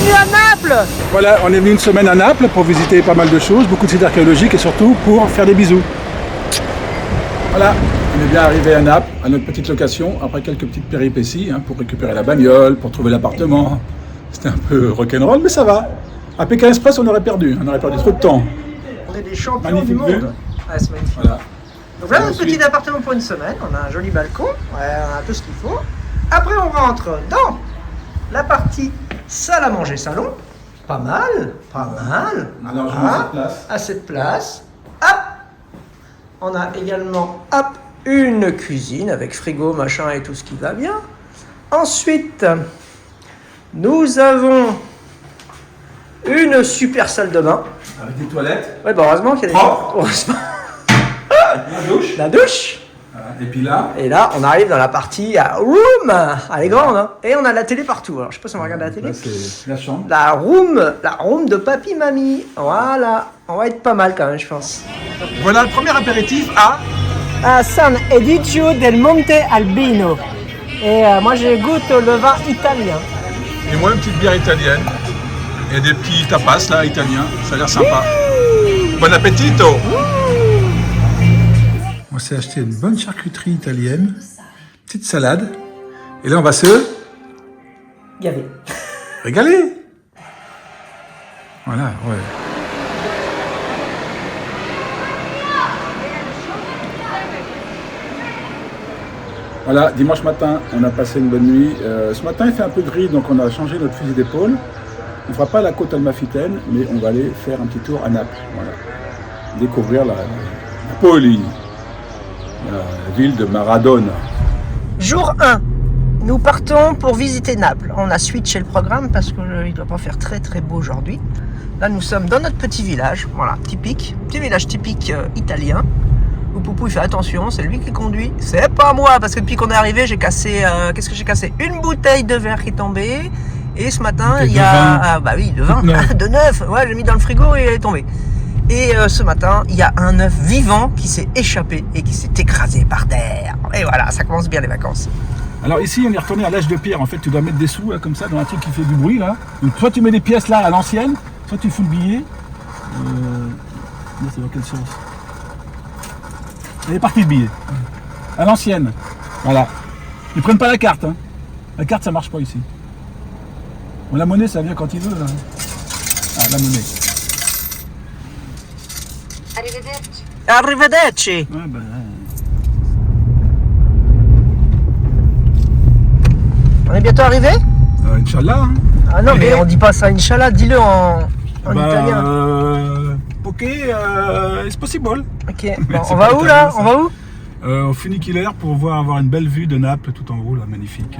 bienvenue à Naples. Voilà, on est venu une semaine à Naples pour visiter pas mal de choses, beaucoup de sites archéologiques et surtout pour faire des bisous. Voilà, on est bien arrivé à Naples, à notre petite location, après quelques petites péripéties pour récupérer la bagnole, pour trouver l'appartement. C'était un peu rock'n'roll, mais ça va. À Pékin Express, on aurait perdu trop de temps. On est des champions Magnifique du monde. vue. Ah, c'est magnifique. Voilà. Donc là, notre petit appartement pour une semaine. On a un joli balcon, on a tout ce qu'il faut. Après, on rentre dans la partie salle à manger salon. Pas mal, pas mal. Alors, je mets cette place. À cette place. Hop. On a également une cuisine avec frigo, machin et tout ce qui va bien. Ensuite, nous avons une super salle de bain. Avec des toilettes. Ouais, bah heureusement qu'il y a des Propre. Heureusement. La douche. La douche. Voilà. Et puis là. Et là, on arrive dans la partie room. Elle est grande, hein. Et on a la télé partout. Alors, je sais pas si on regarde la télé. Là, c'est la chambre. La room de papy mamie. Voilà. On va être pas mal quand même, je pense. Voilà le premier apéritif À San Egidio del Monte Albino. Et moi, je goûte le vin italien. Et moi, une petite bière italienne. Et des petits tapas là, italiens. Ça a l'air sympa. Bon appétito. On s'est acheté une bonne charcuterie italienne. Petite salade. Et là, on va se Gavé. régaler. Voilà, ouais. Voilà, dimanche matin, on a passé une bonne nuit. Ce matin, il fait un peu gris, donc on a changé notre fusil d'épaule. On ne fera pas la côte Amalfitaine, mais on va aller faire un petit tour à Naples. Voilà. Découvrir la Napoli, la ville de Maradona. Jour 1. Nous partons pour visiter Naples. On a switché le programme parce qu'il ne doit pas faire très très beau aujourd'hui. Là, nous sommes dans notre petit village, voilà, typique. Petit village typique italien. Où Poupou il fait attention, c'est lui qui conduit. C'est pas moi, parce que depuis qu'on est arrivé, j'ai cassé. Qu'est-ce que j'ai cassé? Une bouteille de verre qui est tombée. Et ce matin, il y a. Bah oui, de vin. De neuf. Ouais, j'ai mis dans le frigo et elle est tombée. Et ce matin, il y a un œuf vivant qui s'est échappé et qui s'est écrasé par terre. Et voilà, ça commence bien les vacances. Alors ici, on est retourné à l'âge de pierre. En fait, tu dois mettre des sous là, comme ça dans un truc qui fait du bruit là. Donc, soit tu mets des pièces là à l'ancienne, soit tu fous le billet. Là, c'est dans quel sens? Elle est partie le billet. À l'ancienne. Voilà. Ils prennent pas la carte. Hein. La carte, ça marche pas ici. Bon, la monnaie, ça vient quand il veut là. Ah, la monnaie. Arrivederci. Arrivederci. Ouais, bah, On est bientôt arrivé? Inch'Allah. Hein. Ah non, mais on dit pas ça, Inch'Allah, dis-le en italien. Ok, it's possible. Ok, bon, on va où là? On va où? Au funiculaire pour avoir une belle vue de Naples tout en haut, là, magnifique.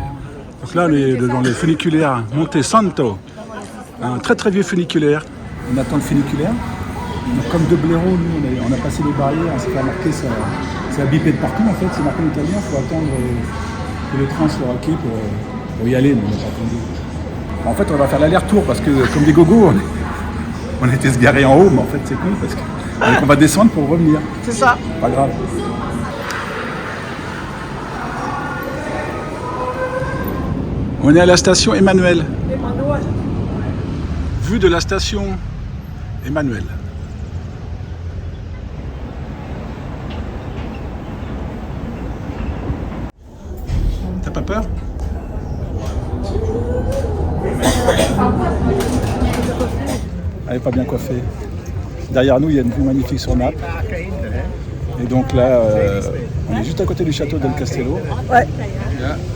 Donc là, on est dans les funiculaires Monte Santo. Un très très vieux funiculaire. On attend le funiculaire. Donc, comme de blaireau, nous, on a passé les barrières, on s'est fait remarquer, ça a bipé de partout en fait, c'est marqué en italien, il faut attendre que le train soit OK pour y aller, mais on n'a pas attendu. En fait, on va faire l'aller-retour parce que, comme des gogos, on était se garer en haut, mais en fait, c'est cool parce qu'on va descendre pour revenir. C'est ça. Pas grave. On est à la station Emmanuel. Vue de la station Emmanuel. T'as pas peur? Elle est pas bien coiffée. Derrière nous, il y a une vue magnifique sur Naples. Et donc là, on est juste à côté du château del Castello. Ouais.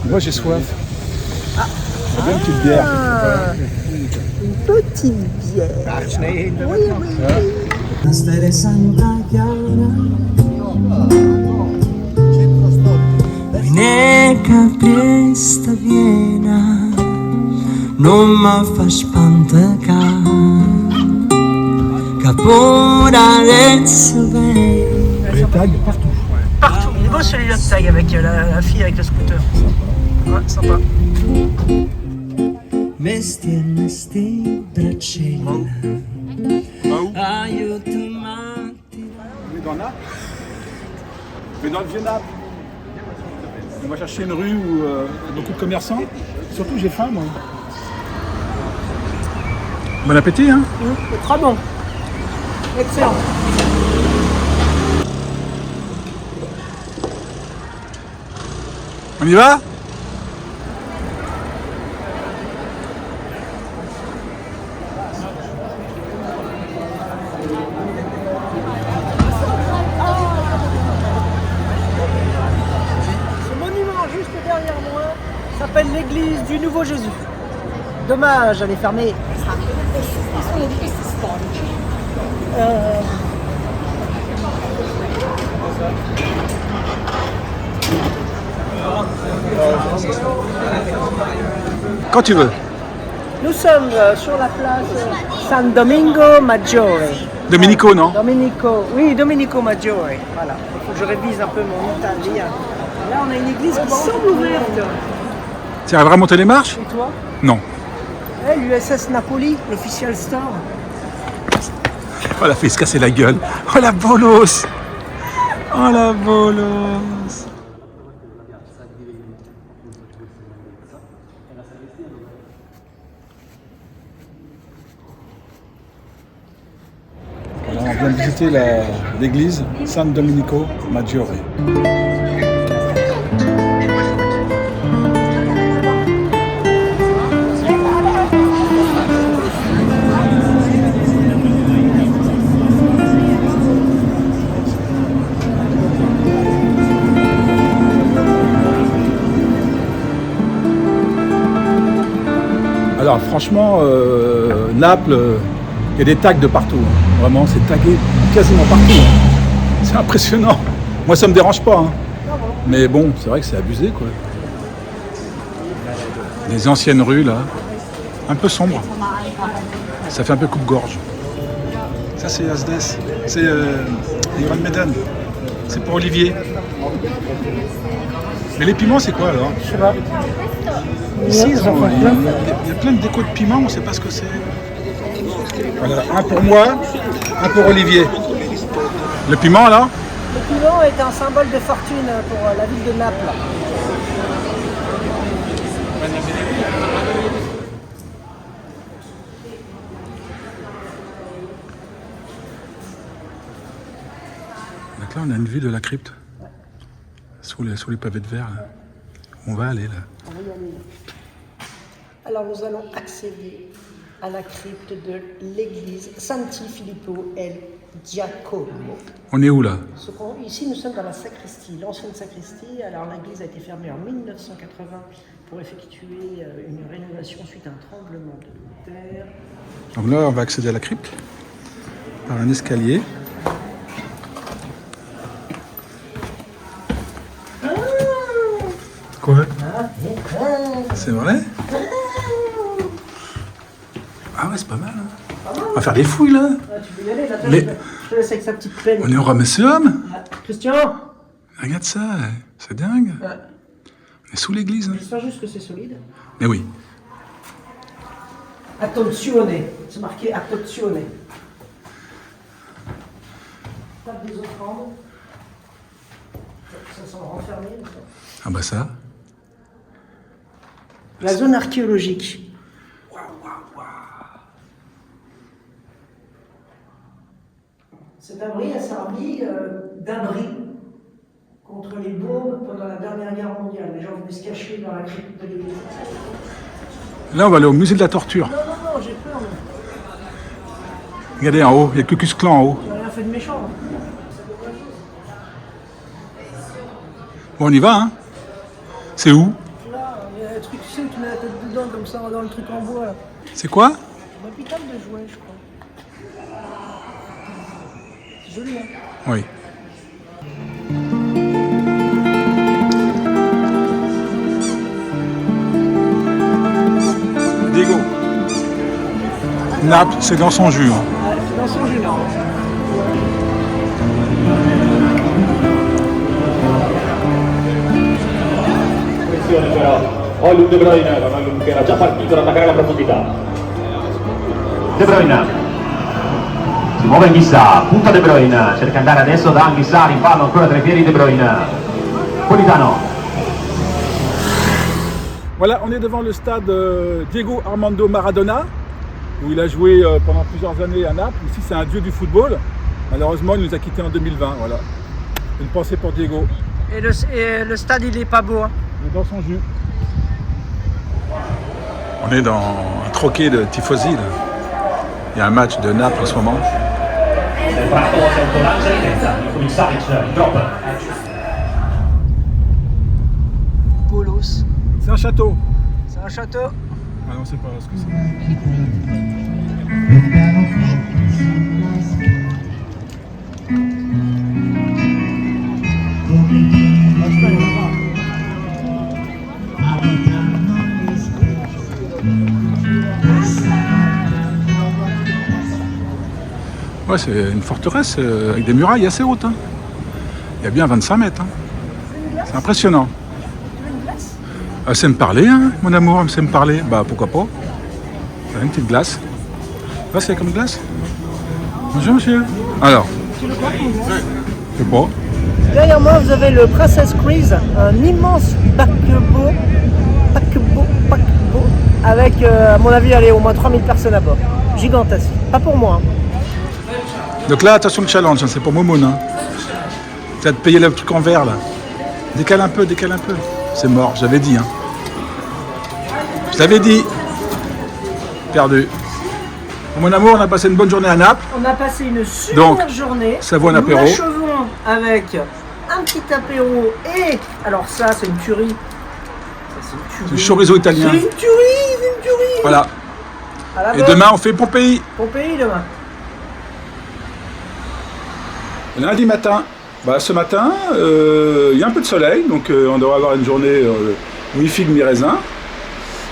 Moi, j'ai soif. J'ai bien une petite bière. Une petite bière. Oui, oui. Ne capresta Viena non ma fa spantare caporalezza bene. Les tags partout. Partout. Il est beau celui-là de tag avec la fille avec le scooter. Ouais, sympa. Mesti e mesti braccella aiutami. On est dans Naples. On est dans le vieux Naples. On va chercher une rue où il y a beaucoup de commerçants. Surtout, j'ai faim, moi. Bon appétit, hein. C'est très bon. Excellent. On y va? Ce monument juste derrière moi s'appelle l'église du Nouveau Jésus. Dommage, elle est fermée. Quand tu veux. Nous sommes sur la place San Domingo Maggiore. Domenico, non? Domenico Maggiore. Voilà, il faut que je révise un peu mon italien. Là, on a une église qui semble ouverte. Tu arriveras à monter les marches? Et toi? Non. L'USS Napoli, l'official store. Oh, elle a fait se casser la gueule. Oh la bolos! Oh la bolos! Alors, on vient de visiter l'église San Domenico Maggiore. Alors franchement, Naples, il y a des tags de partout. Hein. Vraiment, c'est tagué quasiment partout. Hein. C'est impressionnant. Moi, ça me dérange pas. Hein. Mais bon, c'est vrai que c'est abusé, quoi. Les anciennes rues, là, un peu sombres. Ça fait un peu coupe-gorge. Ça, c'est Asdes. C'est Ivan Medan. C'est pour Olivier. Mais les piments, c'est quoi, alors? Je sais pas. Ici, il y a plein de décos de piments, on ne sait pas ce que c'est. Voilà, un pour moi, un pour Olivier. Le piment, là? Le piment est un symbole de fortune pour la ville de Naples. Donc là, on a une vue de la crypte. Sous les pavés de verre, là. On va aller, là. On va y aller. Alors nous allons accéder à la crypte de l'église Santi Filippo el Giacomo. On est où, là? Ici nous sommes dans la sacristie, l'ancienne sacristie. Alors l'église a été fermée en 1980 pour effectuer une rénovation suite à un tremblement de terre. Donc là, on va accéder à la crypte par un escalier. Quoi? C'est vrai? Ah ouais, c'est pas mal. Hein. On va faire des fouilles, là. Ah, tu peux y aller, là. Mais- Je te laisse avec sa petite peine. On est au Ramesseum. Ah, Christian, Regarde ça, c'est dingue. On est sous l'église. Hein. j'espère juste que c'est solide. Mais oui. Attenzione, c'est marqué attenzione. Table des offrandes. Ça semble renfermé. Ah bah ça. La zone archéologique. Cet abri a servi d'abri contre les bombes pendant la dernière guerre mondiale. Les gens venaient se cacher dans la crypte de l'église. Là, on va aller au musée de la torture. Non, j'ai peur. Mais... Regardez en haut, il y a le Ku Klux Klan en haut. On n'a rien fait de méchant. Bon, on y va, hein. C'est où? Là, il y a un truc, tu sais, où tu mets la tête dedans, comme ça, dans le truc en bois. Là. C'est quoi? Un hôpital de jouets, je crois. C'est joli, hein. Oui. Diego. Naples, c'est dans son jus. Hein. C'est dans son jus, là. Però poi De Bruyne che era già partito ad attaccare la profondità. De Bruyne si muove Anghissà, punta De Bruyne, cerca di andare adesso da Anghissà, rimpallo ancora tra i piedi De Bruyne. Politano. Voilà, on est devant le stade Diego Armando Maradona. où il a joué pendant plusieurs années à Naples. Ici, c'est un dieu du football. Malheureusement, il nous a quittés en 2020. Voilà. Une pensée pour Diego. Et le stade, il est pas beau. Hein. Il est dans son jus. On est dans un troquet de tifosi. Là. Il y a un match de Naples en ce moment. Nel prato si autolancia di testa, con Savic, drop. Bolos. C'est un château. C'est un château. Ah non, c'est pas ce que c'est. Ouais, c'est une forteresse avec des murailles assez hautes. Hein. Il y a bien 25 mètres. Hein. C'est impressionnant. Elle sait me parler, hein, mon amour, elle sait me parler. Bah pourquoi pas. Une petite glace. Là, c'est comme glace. Bonjour, monsieur. Alors. Je sais pas. Derrière moi, vous avez le Princess Cruise, un immense paquebot, avec, à mon avis, allez, au moins 3000 personnes à bord. Gigantesque. Pas pour moi. Hein. Donc là, attention le challenge, hein, c'est pour Momoun. Hein. Tu vas te payer le truc en verre, là. Décale un peu, décale un peu. C'est mort, j'avais dit. Hein. Je t'avais dit. Perdu. Mon amour, on a passé une bonne journée à Naples. On a passé une super journée. Ça vaut un apéro. Nous achevons avec un petit apéro et... Alors ça, c'est une tuerie. C'est le chorizo italien. C'est une tuerie. Voilà. Et demain, on fait Pompéi. Pompéi, demain. Lundi matin. Bah, ce matin, il y a un peu de soleil, donc on devrait avoir une journée mi-figue, mi-raisin.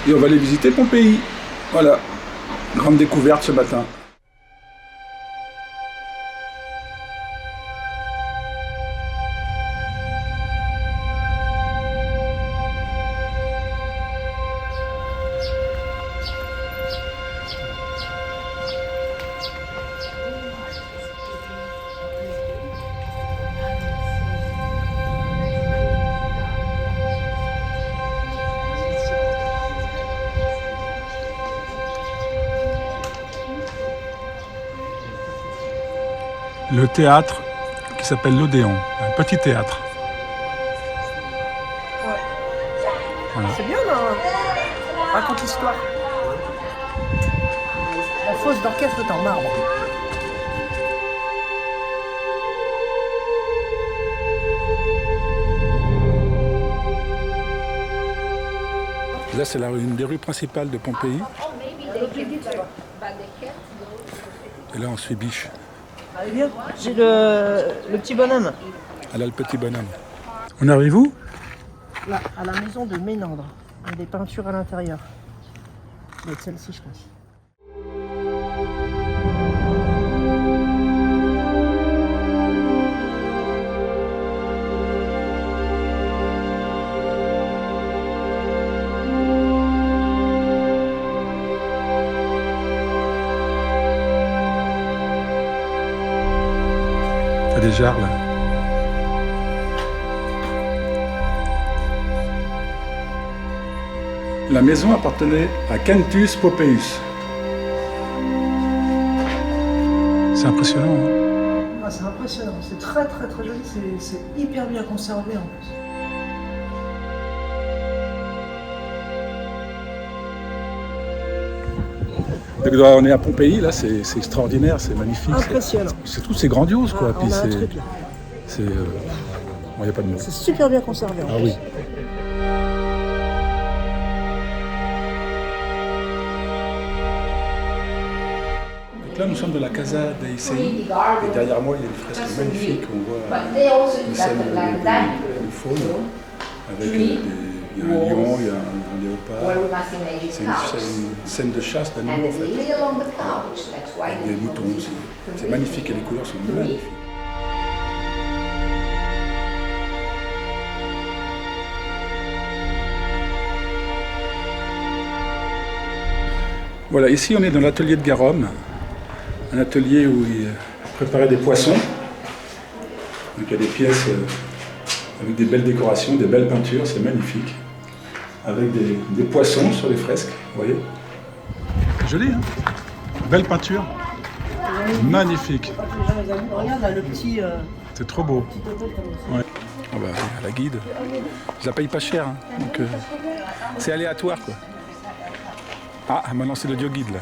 Et on va aller visiter Pompéi. Voilà. Grande découverte ce matin. Le théâtre qui s'appelle l'Odéon, un petit théâtre. Ouais. Voilà. C'est bien, non? Raconte l'histoire. La fosse d'orchestre est en marbre. Là, c'est une des rues principales de Pompéi. Et là, on suit Biche. Allez bien, j'ai le petit bonhomme. Ah là, le petit bonhomme. On arrive où? Là, à la maison de Ménandre. Il y a des peintures à l'intérieur. Ça doit être celle-ci, je pense. T'as des jarres là. La maison appartenait à Quintus Pompeius. C'est impressionnant. Hein, ah, c'est impressionnant, c'est très très très joli, c'est hyper bien conservé en plus. Donc, on est à Pompéi, là, c'est extraordinaire, c'est magnifique. Impressionnant. C'est tout, c'est grandiose, quoi. Ah, puis on a un truc là. C'est. Il n'y a pas de mots. C'est super bien conservé en Ah plus. oui. Donc là, nous sommes dans la Casa dei Sei. Et derrière moi, il y a une fresque magnifique. On voit une scène de faune avec il y a un lion, il y a un léopard. C'est une scène de chasse d'animaux en fait. Avec des moutons aussi. C'est magnifique et les couleurs sont magnifiques. Voilà, ici on est dans l'atelier de Garome, un atelier où il préparait des poissons. Donc il y a des pièces avec des belles décorations, des belles peintures, c'est magnifique. Avec des poissons sur les fresques, vous voyez. C'est joli, hein? Belle peinture. Magnifique. Regarde là, le petit. C'est trop beau. Ouais. Ah bah, la guide, je la paye pas cher. Hein. Donc, c'est aléatoire quoi. Ah, maintenant c'est l'audio guide là.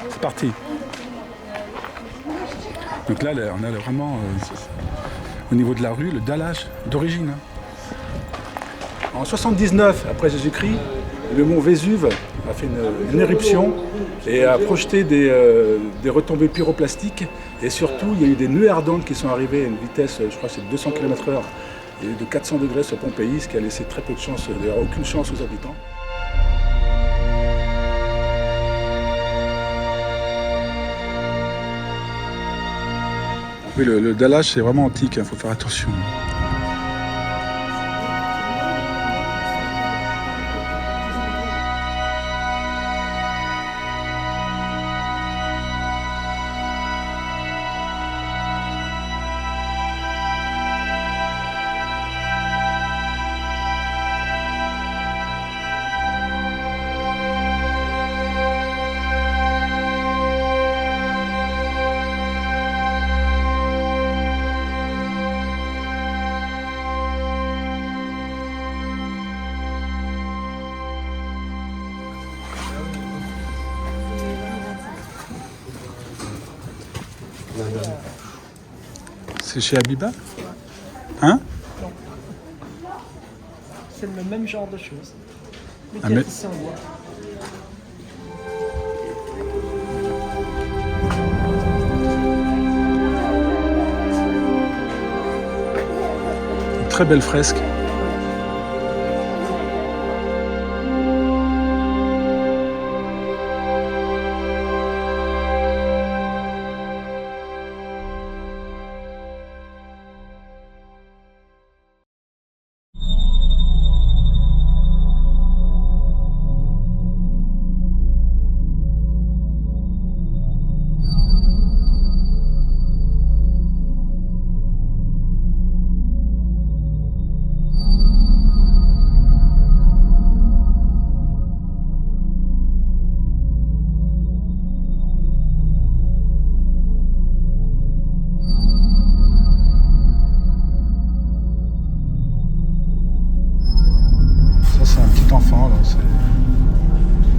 C'est parti. Donc là, on a vraiment au niveau de la rue le dallage d'origine. Hein. En 79 après Jésus-Christ, le mont Vésuve a fait une éruption et a projeté des retombées pyroplastiques. Et surtout, il y a eu des nuées ardentes qui sont arrivées à une vitesse, je crois que c'est de 200 km/h et de 400 degrés sur Pompéi, ce qui a laissé très peu de chance, d'ailleurs aucune chance aux habitants. Oui, le dallage, c'est vraiment antique, il faut faire attention. C'est chez Habiba? Hein? C'est le même genre de choses. Mais Ah, mais- ici en bois. Une très belle fresque. Ça, c'est un petit enfant, là.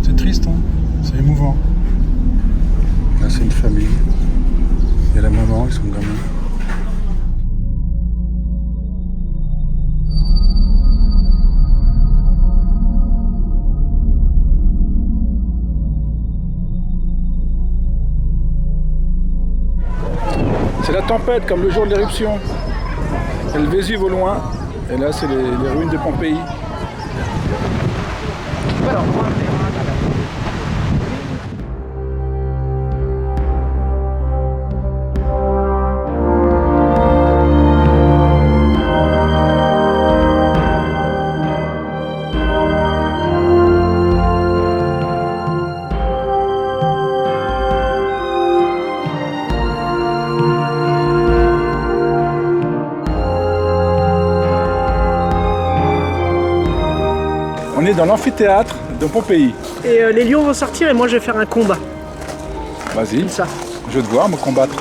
C'est triste, hein. C'est émouvant. Là, c'est une famille. Il y a la maman et son gamin. C'est la tempête, comme le jour de l'éruption. Et le Vésuve au loin. Et là, c'est les ruines de Pompéi. On est dans l'amphithéâtre de Pompéi. Et les lions vont sortir et moi je vais faire un combat. Vas-y, Comme ça. je vais te voir me combattre.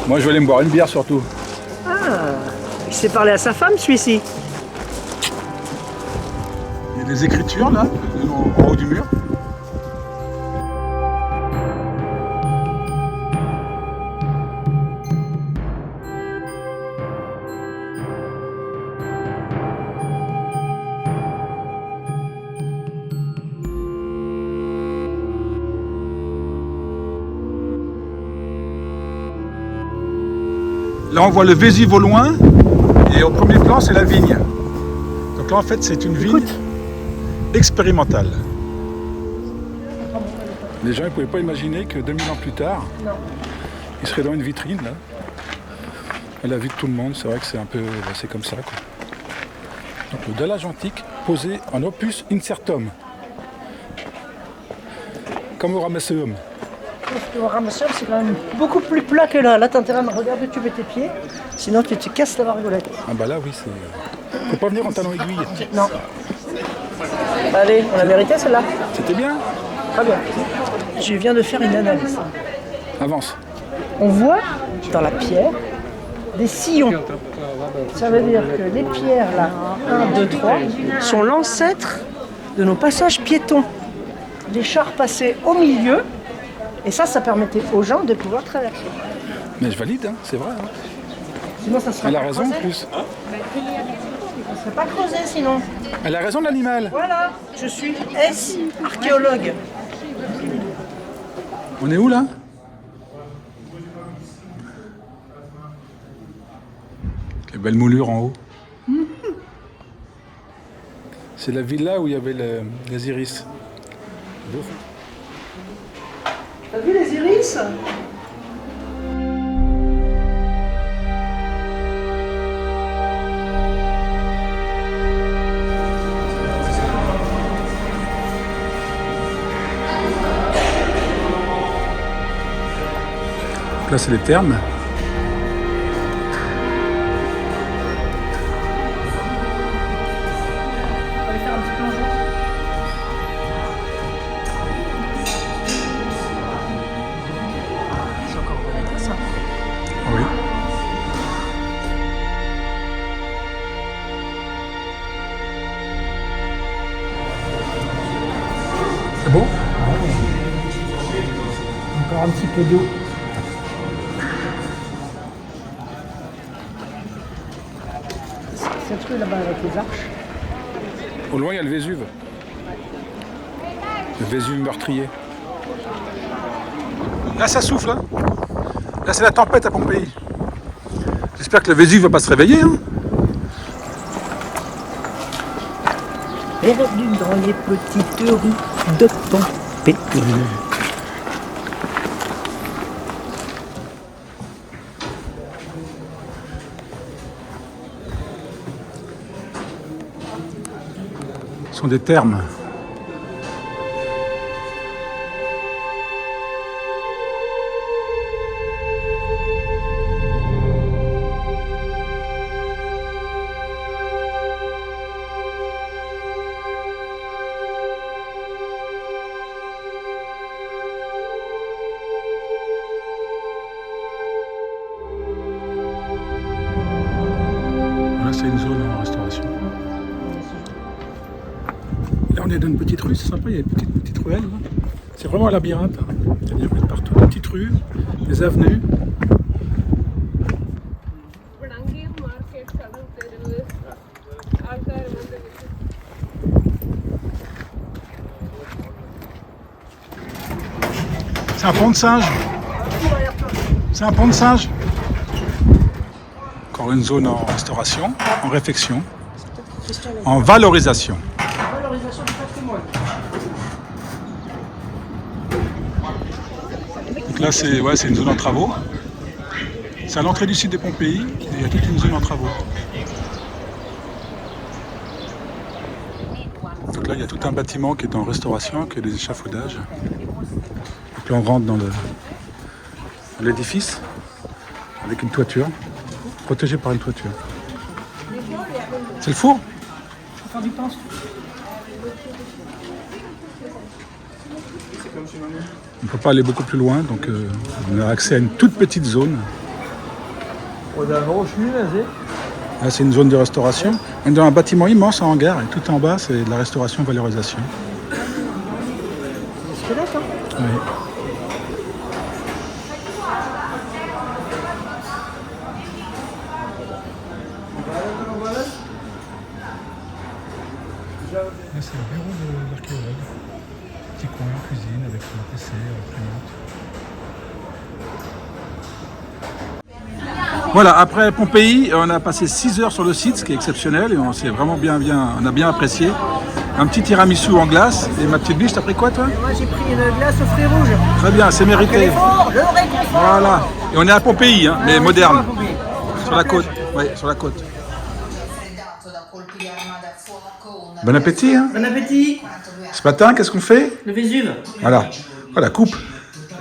Moi, je vais aller me boire une bière surtout. Il s'est parlé à sa femme celui-ci. Il y a des écritures là, en haut du mur. Là, on voit le Vésuve au loin, et au premier plan, c'est la vigne. Donc là, en fait, c'est une vigne expérimentale. Les gens ne pouvaient pas imaginer que 2000 ans plus tard, ils seraient dans une vitrine, là, à la vue de tout le monde. C'est vrai que c'est un peu, c'est comme ça, quoi. Donc, le dallage antique posé en opus incertum, comme au Ramesseum. Au ramasseur, c'est quand même beaucoup plus plat que là. Là, t'as intérêt à regarder où tu mets tes pieds. Sinon, tu te casses la margolette. Ah bah là, oui, c'est... Faut pas venir en talons aiguilles. Non. Allez, on a mérité celle-là. C'était bien. Très bien. je viens de faire une analyse. Avance. On voit dans la pierre des sillons. Ça veut dire que les pierres là, 1, 2, 3, sont l'ancêtre de nos passages piétons. Les chars passaient au milieu et ça permettait aux gens de pouvoir traverser. Mais je valide, hein, c'est vrai. Hein. Sinon ça serait Elle a pas raison en creusé. plus. Ça serait pas creusé sinon. Elle a raison de l'animal. Voilà, je suis archéologue. On est où là? Quelle belle moulure en haut. C'est la villa où il y avait les iris. Beau. T'as vu les iris? Là c'est les thermes. On va aller faire un petit plongeon. C'est encore bon, ça. Oui. C'est beau? Encore un petit peu d'eau. C'est truc là-bas avec les arches. Au loin il y a le Vésuve. Le Vésuve meurtrier. Là ça souffle, hein. Là c'est la tempête à Pompéi. J'espère que le Vésuve va pas se réveiller, hein. Perdu dans les petites rues de Pompéi. Ce sont des thermes. Là c'est une zone en restauration. Là on est dans une petite rue, c'est sympa, il y a une petite ruelle. Là. C'est vraiment un labyrinthe. Hein. Il y a des rues de partout, des petites rues, des avenues. C'est un pont de singe. C'est un pont de singe. Encore une zone en restauration, en réfection, en valorisation. Valorisation du patrimoine. Donc là, c'est une zone en travaux. C'est à l'entrée du site de Pompéi, et il y a toute une zone en travaux. Donc là, il y a tout un bâtiment qui est en restauration, qui a des échafaudages. Donc là, on rentre dans l'édifice, avec une toiture, protégée par une toiture. C'est le four? Faire du pain. On ne peut pas aller beaucoup plus loin, donc on a accès à une toute petite zone. Là, c'est une zone de restauration. On est dans un bâtiment immense en hangar, et tout en bas, c'est de la restauration-valorisation. Squelette, hein? Oui. Là, c'est le bureau de l'archéologue. Petit coin, cuisine avec un PC, imprimante. Voilà, après Pompéi, on a passé 6 heures sur le site, ce qui est exceptionnel, et on s'est vraiment on a bien apprécié. Un petit tiramisu en glace, et ma petite biche, t'as pris quoi toi? Moi j'ai pris une glace aux fruits rouges. Très bien, c'est mérité. Le réconfort. Voilà, et on est à Pompéi, hein, mais moderne, sur la côte. Oui, sur la côte. Bon appétit, hein. Bon appétit. Ce matin, qu'est-ce qu'on fait? Le Vésuve. Voilà, voilà, coupe.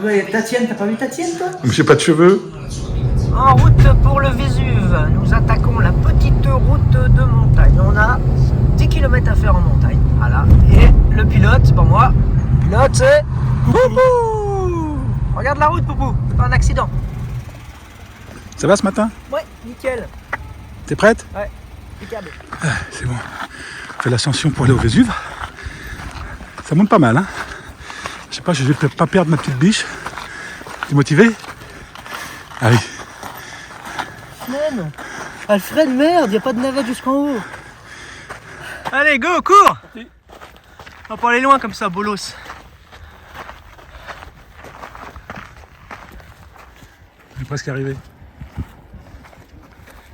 Ouais, ta tienne, t'as pas vu ta tienne toi? J'ai pas de cheveux. En route pour le Vésuve, nous attaquons la petite route de montagne. On a 10 km à faire en montagne. Voilà. Et le pilote, c'est pas moi. Le pilote, c'est Poupou! Regarde la route, Poupou, c'est pas un accident. Ça va ce matin? Ouais, nickel. T'es prête? Ouais, impeccable. C'est bon. On fait l'ascension pour aller au Vésuve. Ça monte pas mal, hein? Je sais pas, je vais pas perdre ma petite biche. T'es motivé? Allez. Man. Alfred, merde, y a pas de navette jusqu'en haut. Allez, go, cours! On va pas aller loin comme ça, bolos. On est presque arrivé.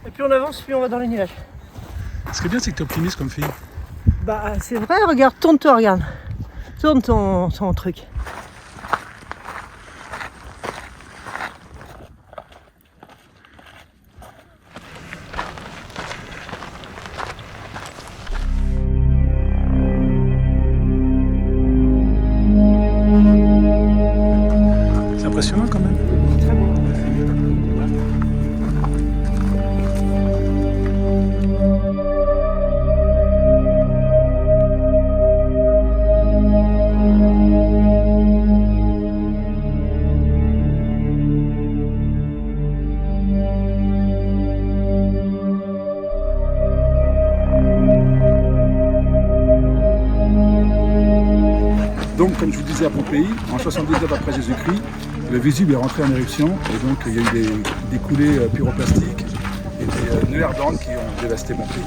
Et plus on avance, plus on va dans les nuages. Ce qui est bien, c'est que t'es optimiste comme fille. Bah, c'est vrai, regarde, tourne-toi, regarde. Tourne ton truc. C'est impressionnant quand même. Donc, comme je vous disais à Pompéi, en 79 après Jésus-Christ, le Vésuve est rentré en éruption et donc il y a eu des coulées pyroplastiques et des nœuds ardentes qui ont dévasté Pompéi.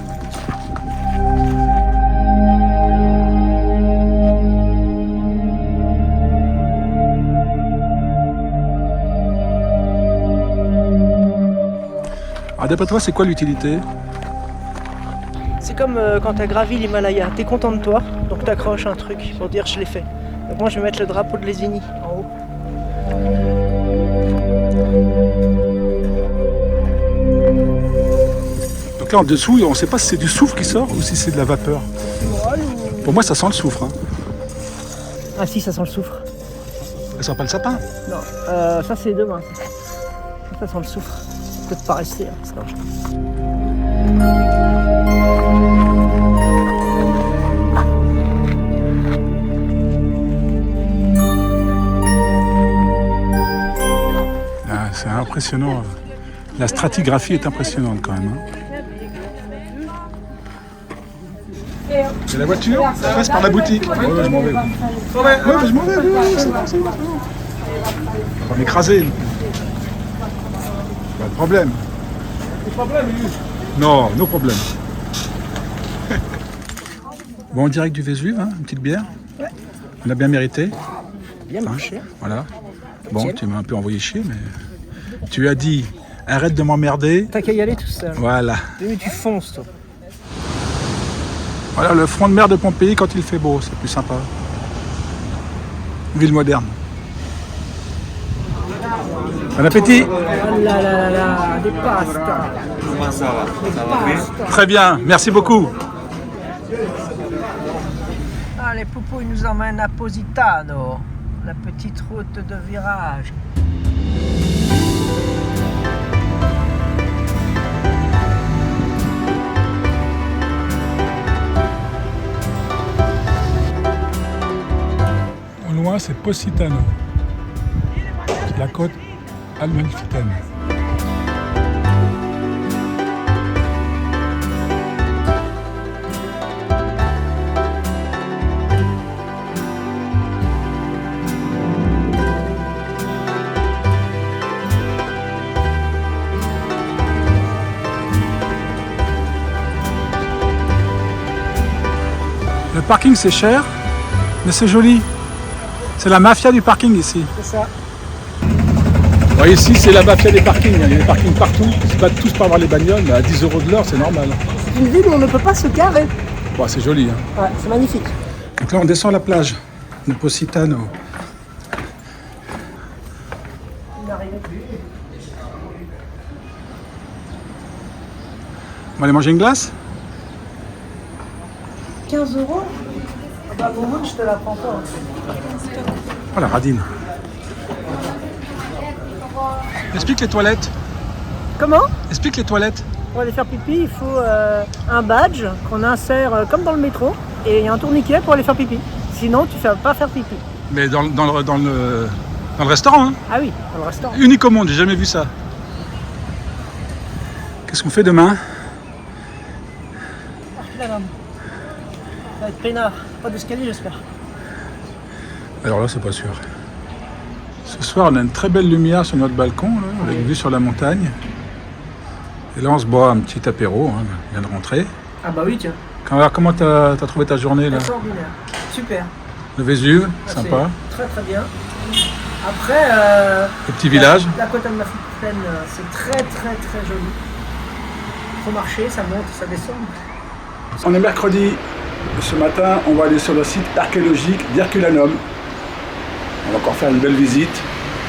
Alors d'après toi, c'est quoi l'utilité? C'est comme quand t'as gravi l'Himalaya, t'es content de toi, donc t'accroches un truc pour dire je l'ai fait. Donc moi je vais mettre le drapeau de Lézigny en haut. Donc là en dessous, on ne sait pas si c'est du soufre qui sort ou si c'est de la vapeur. Pour moi, ça sent le soufre. Hein. Ah si, ça sent le soufre. Ça sent pas le sapin. Non, ça c'est demain. Ça sent le soufre. Peut-être pas rester. Hein, c'est dangereux. Ah, c'est impressionnant. La stratigraphie est impressionnante quand même. Hein. C'est la voiture, ça passe par la boutique. Ouais, je m'en vais. Ouais, je m'en vais. C'est bon. On va m'écraser. Pas de problème. Non, no problème. Bon, en direct du Vésuve, hein, une petite bière. Ouais. On a bien mérité. Bien marché. Voilà. Bon, tu m'as un peu envoyé chier, mais tu as dit arrête de m'emmerder. T'as qu'à y aller tout seul. Voilà. Mais tu fonces toi. Voilà le front de mer de Pompéi quand il fait beau, c'est plus sympa. Ville moderne. Bon appétit. Oh là là là là, des pastas. Comment ça va? Ça va bien? Très bien, merci beaucoup. Allez, Poupou, il nous emmène à Positano, la petite route de virage. Au loin, c'est Positano. C'est la côte amalfitaine. Le parking c'est cher, mais c'est joli. C'est la mafia du parking ici. C'est ça. Ouais, ici c'est la mafia des parkings, il y a des parkings partout. Ils se battent tous pour avoir les bagnoles, mais à 10 € de l'heure c'est normal. C'est une ville où on ne peut pas se garer. Bon, c'est joli. Hein. Ouais, c'est magnifique. Donc là on descend la plage de Positano. On va aller manger une glace? 15 €? Bah pour moi, je te la prends pas. Oh la radine. Explique les toilettes. Comment? Explique les toilettes. Pour aller faire pipi, il faut un badge qu'on insère comme dans le métro. Et il y a un tourniquet pour aller faire pipi. Sinon, tu ne vas pas faire pipi. Mais dans le restaurant, hein. Ah oui, dans le restaurant. Unique au monde, j'ai jamais vu ça. Qu'est-ce qu'on fait demain? Ça va être peinard. Pas d'escalier, j'espère. Alors là, c'est pas sûr. Ce soir, on a une très belle lumière sur notre balcon, là, avec vue sur la montagne. Et là, on se boit un petit apéro, hein, on vient de rentrer. Ah bah oui, tiens. Alors, comment t'as trouvé ta journée là? Extraordinaire. Super. Le Vésuve, Ah, sympa. c'est très très bien. Après, Le petit village. la côte amalfitaine, c'est très très très joli. Faut marcher, ça monte, ça descend. On est mercredi. Ce matin, on va aller sur le site archéologique d'Herculanum. On va encore faire une belle visite.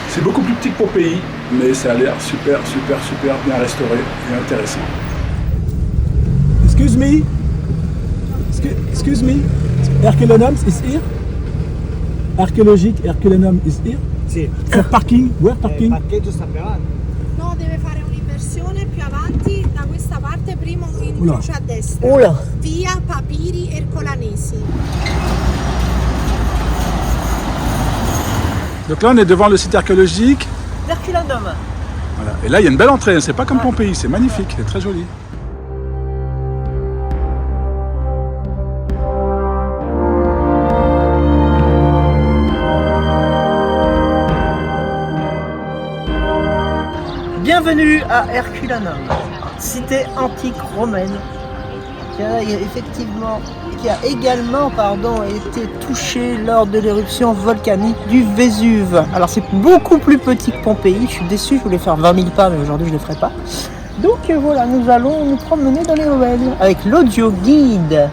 C'est beaucoup plus petit que Pompéi, mais ça a l'air super bien restauré et intéressant. Excuse me. Excuse me. Herculanum is here. Archeologique Herculanum is here. Sì. For parking. Where parking? Parcheggio sta per avanti. No, deve fare un'inversione più avanti da questa parte, prima in Oula. croce a destra. Oh là. Via Papiri Ercolanesi. Donc là, on est devant le site archéologique. Herculanum. Voilà. Et là, il y a une belle entrée. C'est pas comme Pompéi, c'est magnifique, c'est très joli. Bienvenue à Herculanum, cité antique romaine, qui a également été touchée lors de l'éruption volcanique du Vésuve. Alors c'est beaucoup plus petit que Pompéi, je suis déçu, je voulais faire 20 000 pas, mais aujourd'hui je ne les ferai pas. Donc voilà, nous allons nous promener dans les ruelles avec l'audio guide.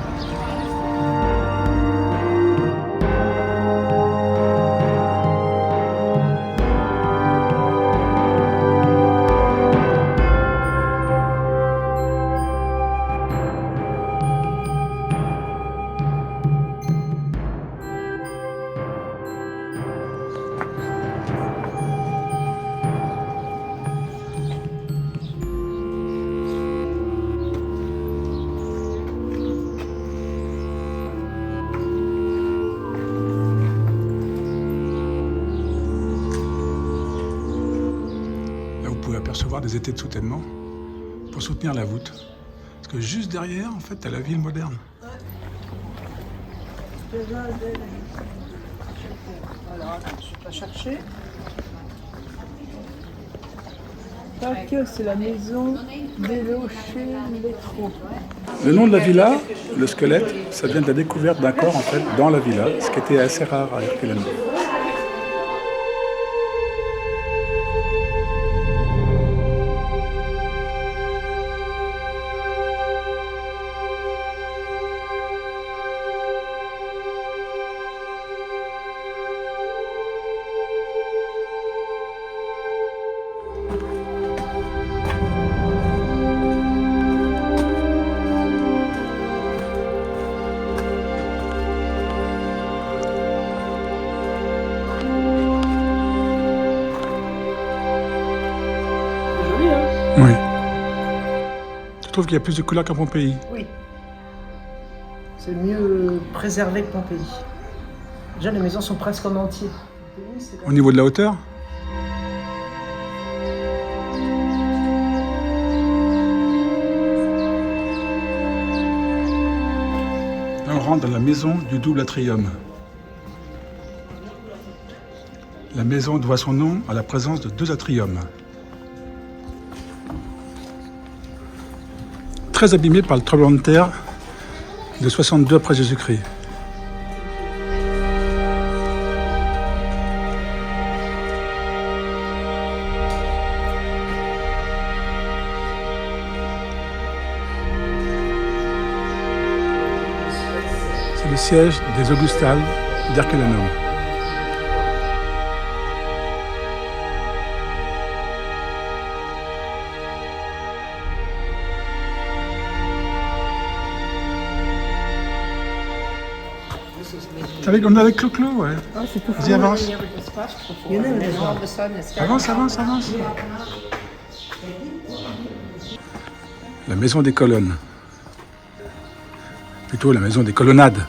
Vous pouvez apercevoir des étais de soutènement pour soutenir la voûte. Parce que juste derrière, en fait, t'as la ville moderne. Alors attends, je ne vais pas chercher. Tac, c'est la maison Veloce-Letro. Le nom de la villa, le squelette, ça vient de la découverte d'un corps, en fait, dans la villa, ce qui était assez rare à Herculanum. Oui. Tu trouves qu'il y a plus de couleurs qu'à Pompéi? Oui. C'est mieux préservé que Pompéi. Déjà, les maisons sont presque en entier. Au niveau de la hauteur? Là, on rentre dans la maison du double atrium. La maison doit son nom à la présence de deux atriums. Très abîmé par le tremblement de terre de 62 après Jésus-Christ. C'est le siège des Augustales d'Herculanum. On est avec Clo-Clo, ouais. Vas-y, avance. Avance. La maison des colonnes. Plutôt la maison des colonnades.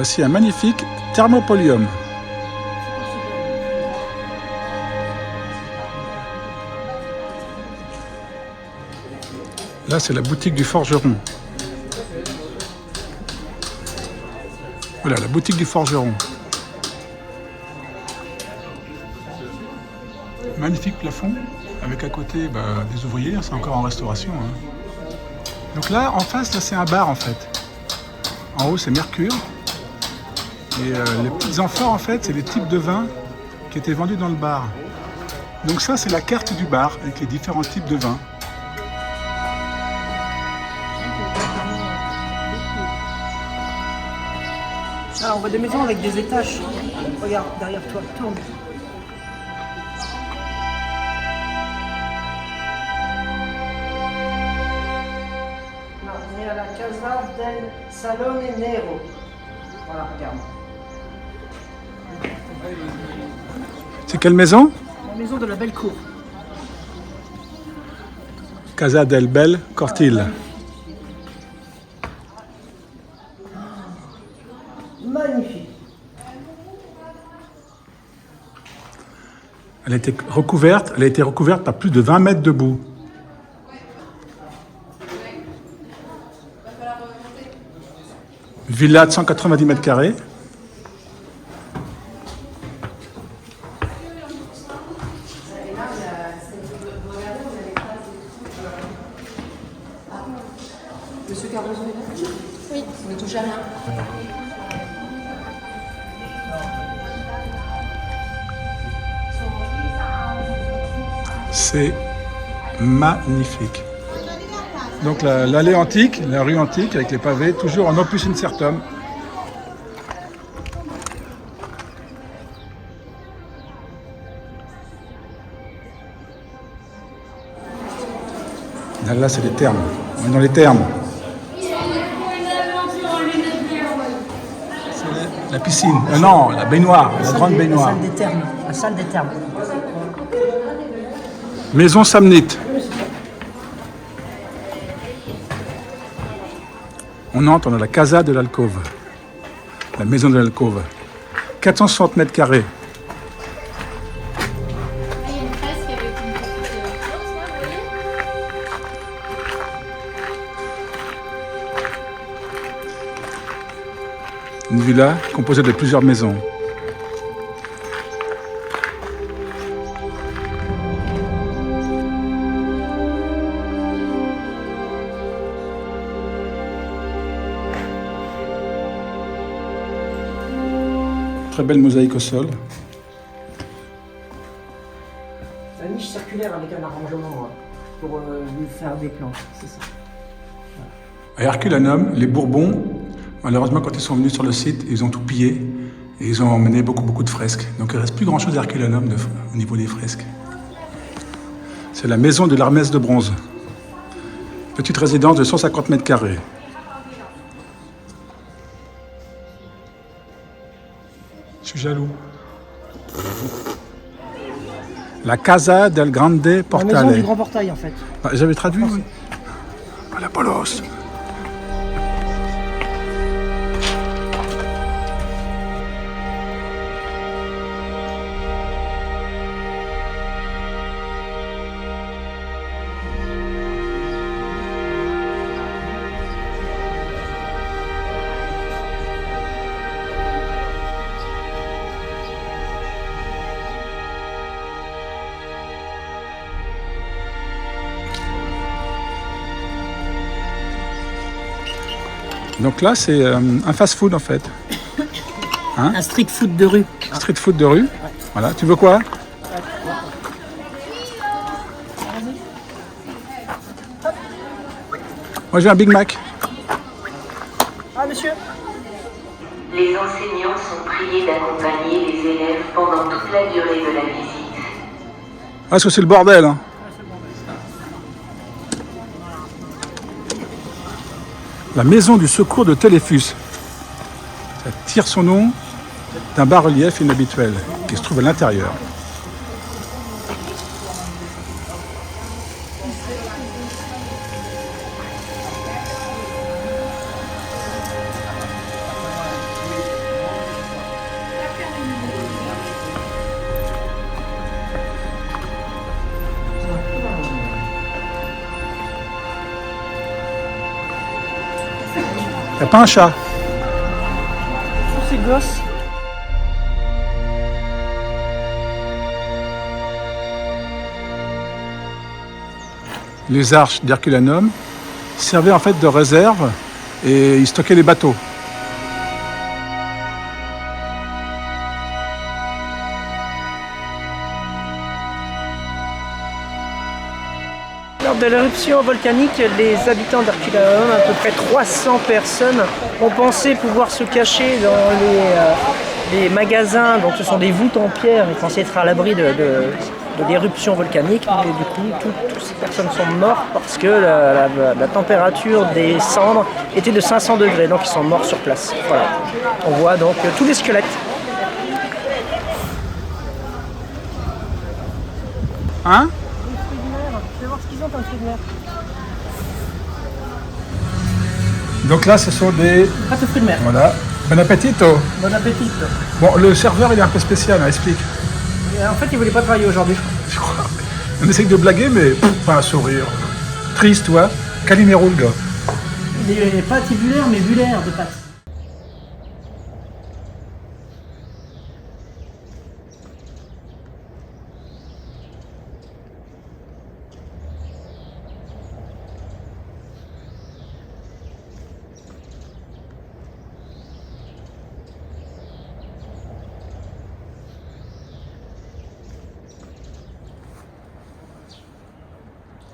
Voici un magnifique thermopolium. Là, c'est la boutique du forgeron. Voilà, la boutique du forgeron. Magnifique plafond, avec à côté des ouvriers, c'est encore en restauration. Hein. Donc là, en face, là, c'est un bar en fait. En haut, c'est Mercure. Et les petits amphores, en fait, c'est les types de vins qui étaient vendus dans le bar. Donc ça, c'est la carte du bar, avec les différents types de vins. Ah, on voit des maisons avec des étages. Regarde, derrière toi, tourne. On est à la Casa del Salone Nero. Voilà, regarde. C'est quelle maison? La maison de la belle cour. Casa del Bel Cortil. Magnifique. Elle a été recouverte par plus de 20 mètres de boue. Villa de 190 mètres carrés. Monsieur Caruso est là? Oui, ne touchez à rien. C'est magnifique. Donc l'allée antique, la rue antique avec les pavés, toujours en opus incertum. Là, c'est les thermes. On est dans les thermes. C'est la piscine. Non, la baignoire, la grande baignoire. La salle des thermes. La salle des thermes. Maison samnite. On entre dans la Casa de l'Alcôve. La maison de l'Alcôve. 460 mètres carrés. Il y a une fresque avec une petite chose là, vous voyez? Une villa composée de plusieurs maisons. Très belle mosaïque au sol. La niche circulaire avec un arrangement pour lui faire des planches, c'est ça. À Herculanum, les Bourbons, malheureusement, quand ils sont venus sur le site, ils ont tout pillé et ils ont emmené beaucoup de fresques. Donc il ne reste plus grand-chose à Herculanum au niveau des fresques. C'est la maison de l'Hermès de bronze. Petite résidence de 150 mètres carrés. Je suis jaloux. La Casa del Grande La maison Portale. du grand portail en fait. J'avais traduit, oui. La Polos. Donc là, c'est un fast-food en fait. Hein? Un street food de rue. Street food de rue. Voilà. Tu veux quoi? Moi, j'ai un Big Mac. Ah, monsieur. Les enseignants sont priés d'accompagner les élèves pendant toute la durée de la visite. Ah, parce que c'est le bordel. Hein. La maison du secours de Téléphus. Ça tire son nom d'un bas-relief inhabituel qui se trouve à l'intérieur. n'y a pas un chat. Tous ces gosses. Les arches d'Herculanum servaient en fait de réserve et ils stockaient les bateaux. Lors de l'éruption volcanique, les habitants d'Herculanum, à peu près 300 personnes, ont pensé pouvoir se cacher dans les magasins. Donc ce sont des voûtes en pierre et pensaient être à l'abri de l'éruption volcanique. Mais du coup, toutes ces personnes sont mortes parce que la température des cendres était de 500 degrés. Donc ils sont morts sur place. Voilà. On voit donc tous les squelettes. Hein? Je vais voir ce qu'ils ont comme fruits de mer. Donc là, ce sont des... Pâte aux fruits de mer. Voilà. Bon appetito. Bon appétit. Bon, le serveur, il est un peu spécial, hein, explique. Et en fait, il voulait pas travailler aujourd'hui. Je crois. On essaye de blaguer, mais pas un sourire. Triste, toi. Calimero, le gars. Il est pas tibulaire, mais bulaire de pâte.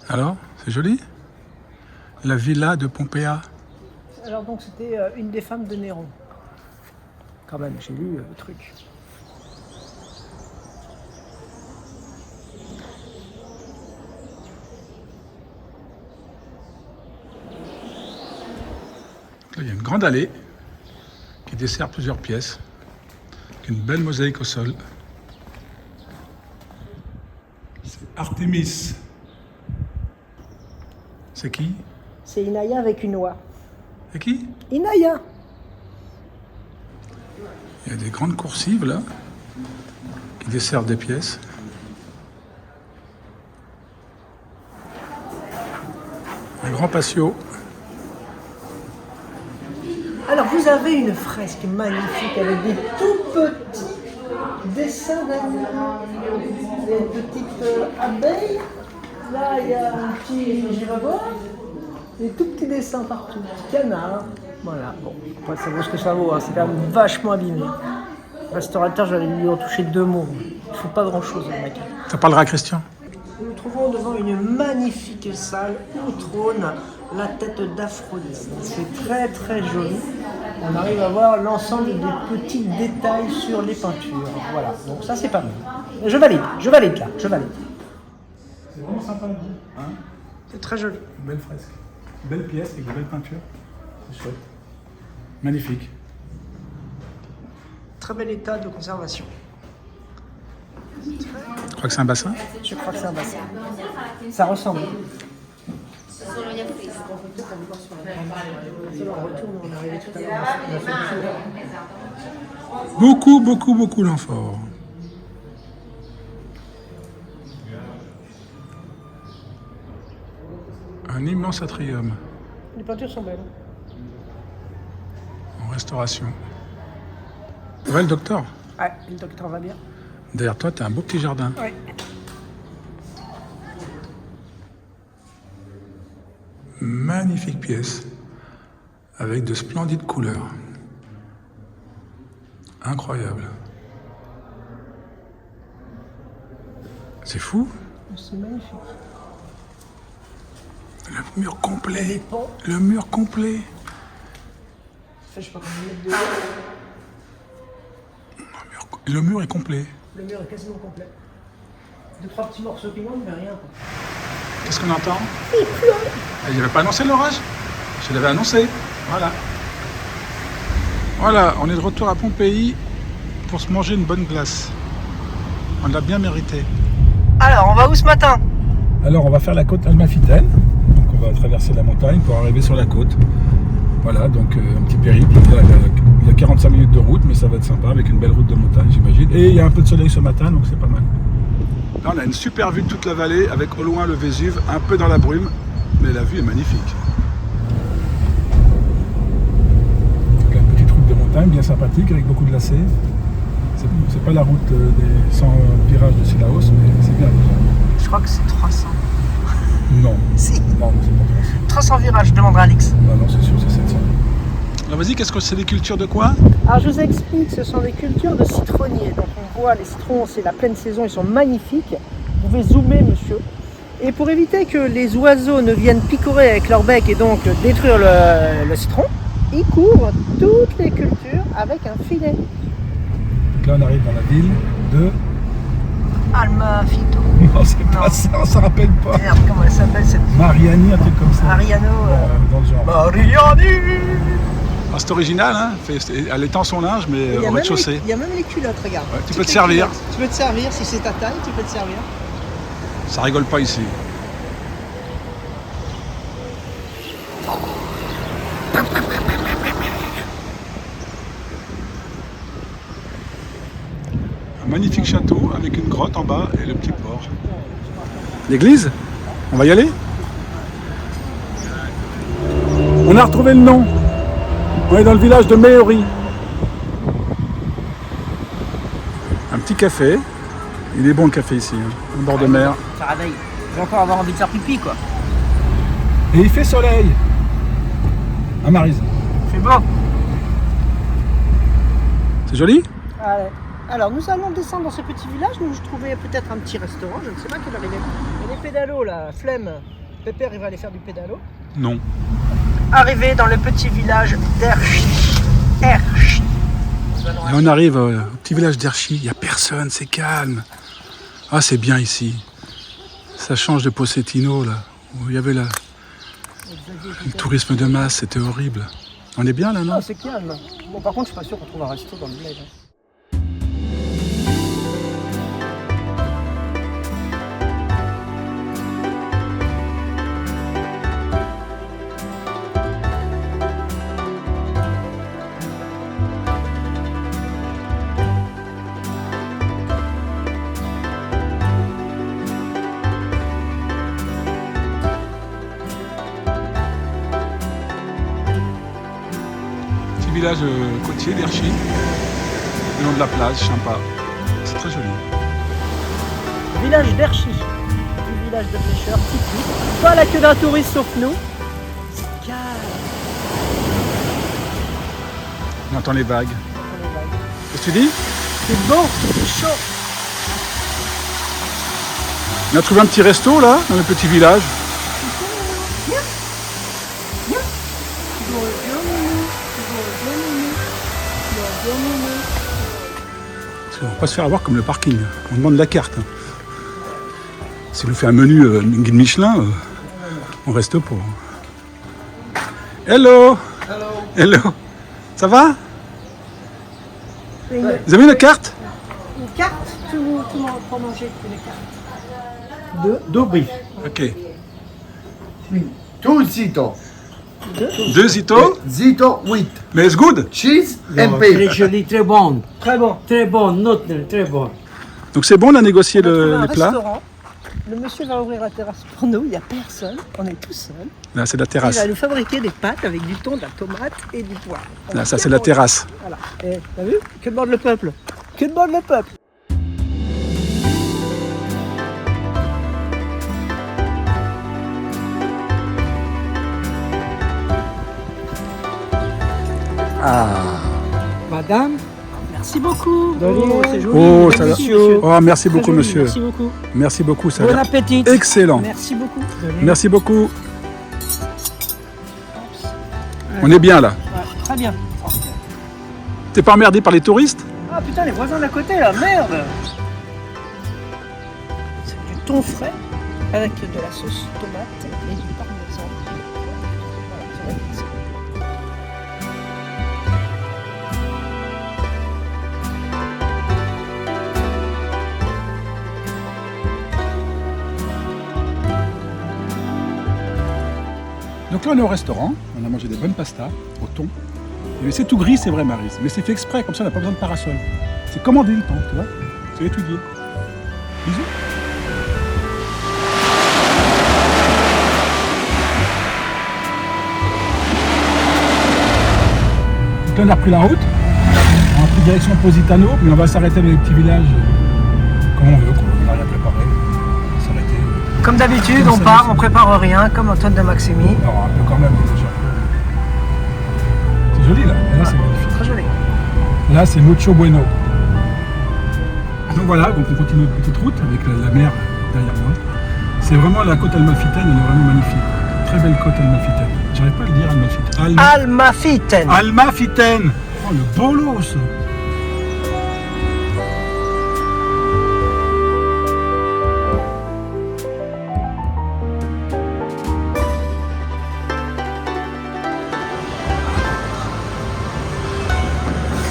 Alors, c'est joli? La villa de Pompéa. Alors donc c'était une des femmes de Néron. Quand même, j'ai lu le truc. Là, il y a une grande allée qui dessert plusieurs pièces, avec une belle mosaïque au sol. C'est Artémis. C'est qui? C'est Inaya avec une oie. C'est qui? Inaya. Il y a des grandes coursives là, qui desservent des pièces. Un grand patio. Alors vous avez une fresque magnifique avec des tout petits dessins d'animaux. Des petites abeilles. Là il y a un petit giraffe. Des tout petits dessins partout. Petit canard. Voilà, bon, après, ça vaut ce que ça vaut, hein. C'est quand même vachement abîmé. Le restaurateur, j'allais lui en toucher 2 mots. Il ne faut pas grand chose, le mec. Ça parlera à Christian. Nous nous trouvons devant une magnifique salle où trône la tête d'Aphrodite. C'est très très joli. On arrive à voir l'ensemble des petits détails sur les peintures. Voilà, donc ça c'est pas mal. Je valide là, je valide. C'est vraiment sympa, hein? C'est très joli. Une belle fresque. Une belle pièce avec de belles peintures. C'est chouette. Magnifique. Très bel état de conservation. Tu crois que c'est un bassin? Je crois que c'est un bassin. Ça ressemble. On retourne, on est arrivé tout à l'heure. Beaucoup l'amphore. Un immense atrium Les peintures sont belles. en restauration. Ouais, le docteur. Ouais, le docteur va bien. Derrière toi, tu as un beau petit jardin. Ouais. Magnifique pièce, avec de splendides couleurs. Incroyable. C'est fou. C'est magnifique. Le mur complet. Les ponts. Le mur complet. Ça fait je sais pas combien de mètres de haut. Le mur est complet. Le mur est quasiment complet. 2-3 petits morceaux qui manquent, mais rien. Quoi. Qu'est-ce qu'on entend? Il pleut. Il n'avait pas annoncé l'orage? Je l'avais annoncé. Voilà. Voilà, on est de retour à Pompéi pour se manger une bonne glace. On l'a bien mérité. Alors, on va où ce matin? Alors, on va faire la côte Almafitaine. Donc, on va traverser la montagne pour arriver sur la côte. Voilà, donc un petit périple. Il y a 45 minutes de route, mais ça va être sympa avec une belle route de montagne, j'imagine. Et il y a un peu de soleil ce matin, donc c'est pas mal. Là, on a une super vue de toute la vallée, avec au loin le Vésuve, un peu dans la brume, mais la vue est magnifique. montagne, bien sympathique, avec beaucoup de lacets. C'est pas la route des 100 virages de Sillaos, mais c'est bien déjà. Je crois que c'est 300. Non. Si. Non, c'est pas 300 virages, je demanderai à Alex. Non, c'est sûr, c'est 700. Alors vas-y, qu'est-ce que c'est des cultures de quoi? Alors je vous explique, ce sont des cultures de citronniers. Donc on voit les citrons, c'est la pleine saison, ils sont magnifiques. Vous pouvez zoomer, monsieur. Et pour éviter que les oiseaux ne viennent picorer avec leur bec et donc détruire le citron, ils couvrent toutes les cultures avec un filet. Donc là, on arrive dans la ville de... Almafito. Non, c'est pas ça, on s'en rappelle pas. Merde, comment elle s'appelle cette... Mariani, un truc comme ça. Ariano. Dans le genre. Mariani. Ah, c'est original, hein. Elle étend son linge, mais au rez-de-chaussée. Il y a même les culottes, regarde. Ouais, tu peux Toutes te les servir. culottes. Tu peux te servir, si c'est ta taille, tu peux te servir. Ça rigole pas ici. Un magnifique château avec une grotte en bas et le petit port. L'église? On va y aller? On a retrouvé le nom. On est dans le village de Meori. Un petit café. Il est bon le café ici, hein, au bord de mer. Ça réveille. Je vais encore avoir envie de faire pipi, quoi. Et il fait soleil. À Maryse. C'est beau. C'est joli? Allez. Alors, nous allons descendre dans ce petit village. Nous, je trouvais peut-être un petit restaurant. Je ne sais pas quelle heure il est. Il y a des pédalos, là. Flemme. Pépère, il va aller faire du pédalo. Non. Arrivé dans le petit village d'Erchi. Erchi. Et on arrive au petit village d'Erchi. Il n'y a personne, c'est calme. Ah, c'est bien ici. Ça change de Pochettino, là. Où il y avait le tourisme de masse, c'était horrible. On est bien là, non? Ah, c'est calme. Bon, par contre, je suis pas sûr qu'on trouve un resto dans le village. Village côtier d'Erchi, le long de la plage, sympa. C'est très joli. Village d'Erchi, petit village de pêcheurs typique. Pas la queue d'un touriste sauf nous. C'est calme. On entend les vagues. Qu'est-ce que tu dis? C'est bon, c'est chaud. On a trouvé un petit resto là, dans le petit village. On va pas se faire avoir comme le parking. On demande la carte. S'il nous fait un menu guide Michelin, on reste pas. Hello. Hello. Ça va? Vous avez une carte? Une carte, tout le monde pour manger une carte. Deux bifs. Ok. Two zito. Deux zito? Zito 8. Mais it's good. Cheese and Très beef. joli, très bon. Très bon. Très bon, note, très bon. Donc c'est bon, on a négocié On a trouvé un les plats. restaurant. Le monsieur va ouvrir la terrasse pour nous, il n'y a personne, on est tout seul. Là, c'est la Il terrasse. va nous fabriquer des pâtes avec du thon, de la tomate et du poivre. On Là, va ça, bien c'est la manger. terrasse. Voilà. Et t'as vu? Que demande le peuple? Que demande le peuple? Madame, Merci beaucoup. De rien. Oh, c'est joli. Oh, Merci, ça va. monsieur. Oh, merci Très beaucoup, joli, monsieur. Merci beaucoup. Merci beaucoup, ça a bon l'air appétit. excellent. Merci beaucoup. Merci beaucoup. On est bien là. Ouais, très bien. T'es pas emmerdé par les touristes? Ah putain, les voisins d'à côté là, merde! C'est du thon frais avec de la sauce tomate et du parmesan. Voilà, ça va être excellent. Donc là, on est au restaurant. On a mangé des bonnes pastas au thon. Et c'est tout gris, c'est vrai, Maryse. Mais c'est fait exprès, comme ça, on n'a pas besoin de parasol. C'est commandé le thon, tu vois. C'est étudié. Bisous. Donc là, on a repris la route. direction Positano, mais on va s'arrêter dans les petits villages comme on veut, quoi. On n'a rien préparé. On va s'arrêter. Comme d'habitude, on part, on prépare rien, comme Antoine de Maximi. Alors, un peu quand même, déjà. C'est joli là, là c'est magnifique. Très joli. Là c'est Mucho Bueno. Donc voilà, donc on continue notre petite route avec la mer derrière moi. C'est vraiment la côte amalfitaine, elle est vraiment magnifique. Très belle côte amalfitaine. J'arrive pas à le dire amalfitaine. Almafiten. Almafitaine. Oh le bolos.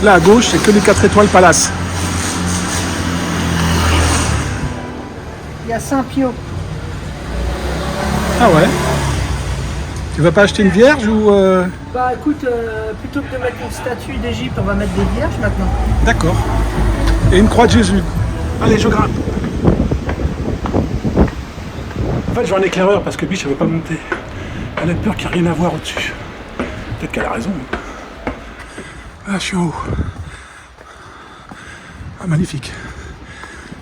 Là à gauche, c'est que les 4 étoiles Palace. Il y a Saint-Pio. Ah ouais. Tu vas pas acheter une vierge ou Bah écoute, plutôt que de mettre une statue d'Égypte, on va mettre des vierges maintenant. D'accord. Et une croix de Jésus. Allez, je grimpe. En fait, je vois un éclaireur parce que Biche, elle veut pas monter. Elle a peur qu'il n'y ait rien à voir au-dessus. Peut-être qu'elle a raison. Ah, je suis en haut. Ah, magnifique.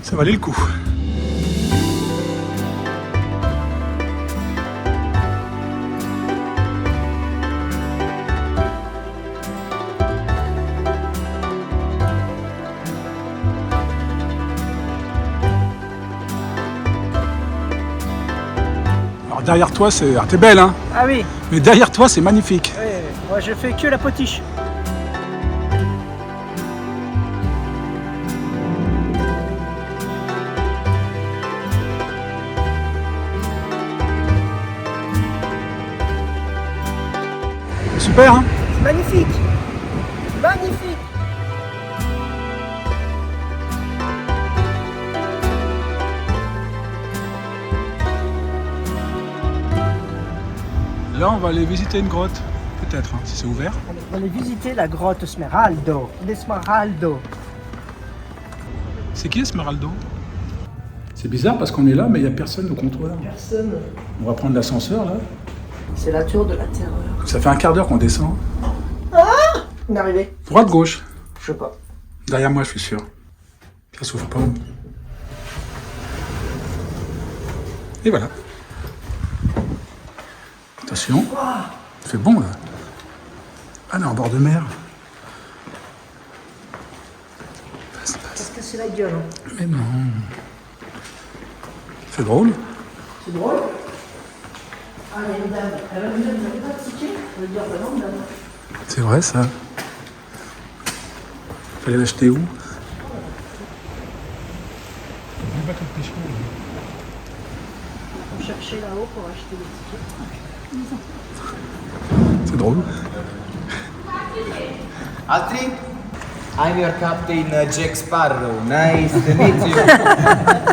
Ça valait le coup. Alors derrière toi, c'est... Ah, t'es belle, hein? Ah oui, Mais derrière toi, c'est magnifique. moi je fais que la potiche. Super, hein? Magnifique. Magnifique. Là, on va aller visiter une grotte. Peut-être, hein, si c'est ouvert. On va aller visiter la grotte Smeraldo. L'Esmeraldo. C'est qui Esmeraldo? C'est bizarre parce qu'on est là, mais il n'y a personne au comptoir. Personne. On va prendre l'ascenseur, là. C'est la tour de la terreur. Ça fait un quart d'heure qu'on descend. On est arrivé. Droite, gauche. Je sais pas. Derrière moi, je suis sûr. Ça s'ouvre pas. Et voilà. Attention. Il fait bon, là. Ah non, en bord de mer. Passe, passe. Parce que c'est la gueule. Hein. Mais non. C'est drôle. C'est drôle. Ah, il y a une dame. Elle va nous dire, vous n'avez pas de ticket? On va dire, bah non, dame. C'est vrai, ça. Fallait l'acheter où? On cherchait là-haut pour acheter les tickets. C'est drôle. Altri? I'm your captain Jack Sparrow. Nice to meet you.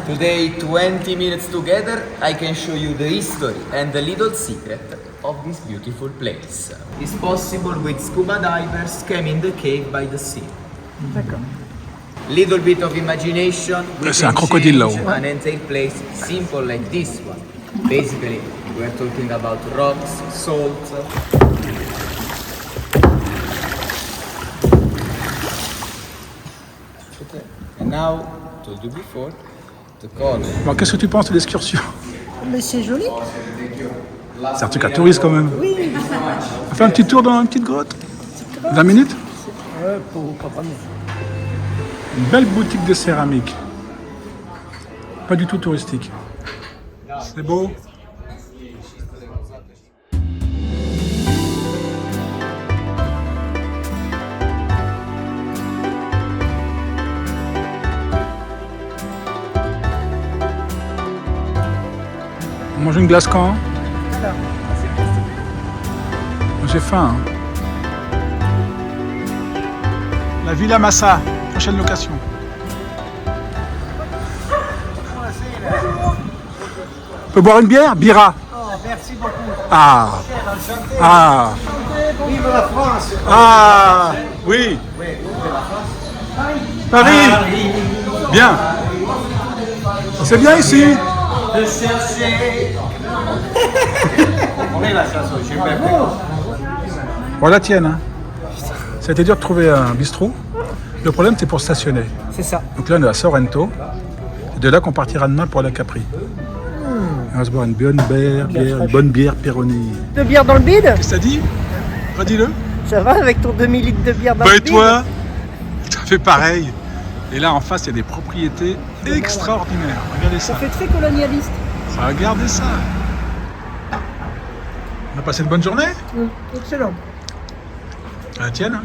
Today, 20 minutes together, I can show you the history and the little secret of this beautiful place. It's possible with scuba divers came in the cave by the sea. D'accord. Little bit of imagination. We C'est un can crocodile change là-haut. an entire place simple like this one. Basically, we're talking about rocks, salt. And now, told you before, the color. Alors, qu'est-ce que tu penses de l'excursion? Mais c'est joli. C'est un truc à touriste quand même. Oui. On fait un petit tour dans une petite grotte. 20 minutes? Pas vraiment. Une belle boutique de céramique. Pas du tout touristique. C'est beau. On mange une glace quand? Alors, J'ai faim. Hein. La Villa Massa, prochaine location. On peut boire une bière? Bira. oh, merci beaucoup. Ah. Ah. Vive la France. Ah. Oui. Paris. Bien. C'est bien ici. De chercher. On est la chanson, je suis perfect. Voilà la tienne. Hein. Ça a été dur de trouver un bistrot. Le problème, c'est pour stationner. C'est ça. Donc là, on est à Sorrento. C'est de là qu'on partira demain pour la Capri. On va se boire une bonne bière Peroni. De bière dans le bide? Qu'est-ce que ça dit? Redis-le. Ça va avec ton demi-litre de bière dans le Et bide? toi? Ça fait pareil. Et là, en face, il y a des propriétés extraordinaires. Regardez ça. Ça fait très colonialiste. Regardez ça. On a passé une bonne journée? Excellent. La tienne, hein?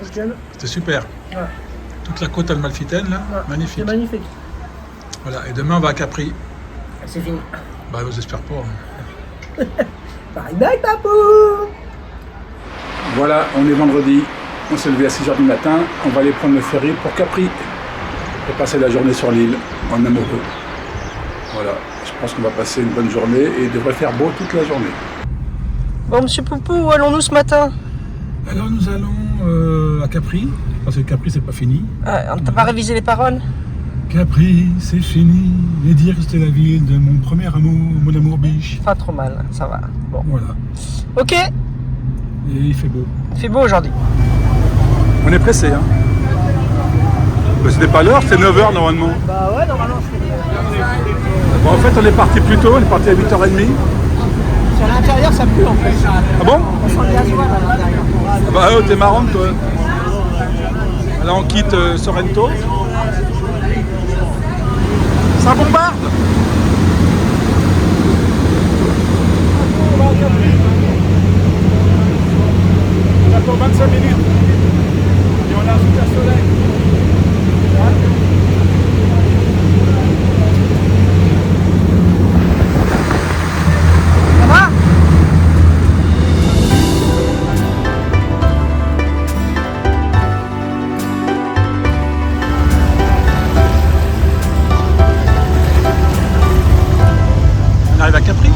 C'était super. Ouais. Toute la côte amalfitaine, là, magnifique. C'est magnifique. Voilà, et demain, on va à Capri. C'est fini. Bah, j'espère pas. Hein. Bye bye, papou! Voilà, on est vendredi. On s'est levé à 6h du matin. On va aller prendre le ferry pour Capri. Et passer la journée sur l'île, en amoureux. Voilà, je pense qu'on va passer une bonne journée et il devrait faire beau toute la journée. Bon, monsieur Poupou, où allons-nous ce matin? Alors nous allons à Capri, parce que Capri c'est pas fini. On t'a pas révisé les paroles? Capri c'est fini, et dire que c'était la ville de mon premier amour, mon amour biche. Pas trop mal, ça va. Bon. Voilà, Ok, et il fait beau. il fait beau aujourd'hui. On est pressé, hein. Mais ce n'est pas l'heure, c'est 9h normalement. Bah ouais, normalement c'est... Bon, en fait on est parti plus tôt, on est parti à 8h30. Sur l'intérieur, ça pue en fait. Ah bon? On sent le gasoil à l'intérieur. Ah bah t'es marrante toi. Là on quitte Sorrento. Ça bombarde. On attend 25 minutes. Et on a un super soleil. Ça va? On arrive à Capri.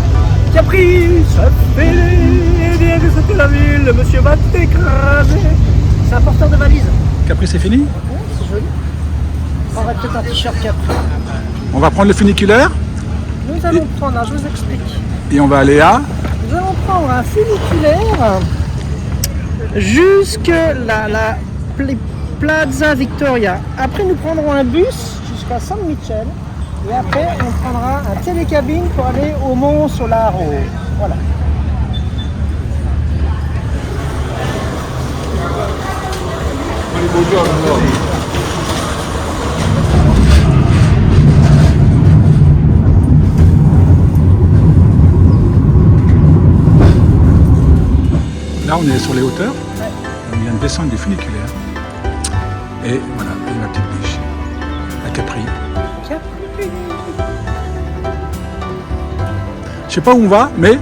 Capri, ça fait dire que c'était la ville, le monsieur va t'écraser. C'est un porteur de valise. Capri c'est fini. C'est joli. On aurait peut-être un t-shirt Capri. On va prendre le funiculaire Nous allons prendre, je vous explique. et on va aller à... Nous allons prendre un funiculaire jusque la Plaza Victoria. Après, nous prendrons un bus jusqu'à San Michel. Et après, on prendra un télécabine pour aller au Mont Solaro. Voilà. Là on est sur les hauteurs. On vient de descendre du funiculaire. Et voilà, il y a ma petite biche. À Capri. Je sais pas où on va, mais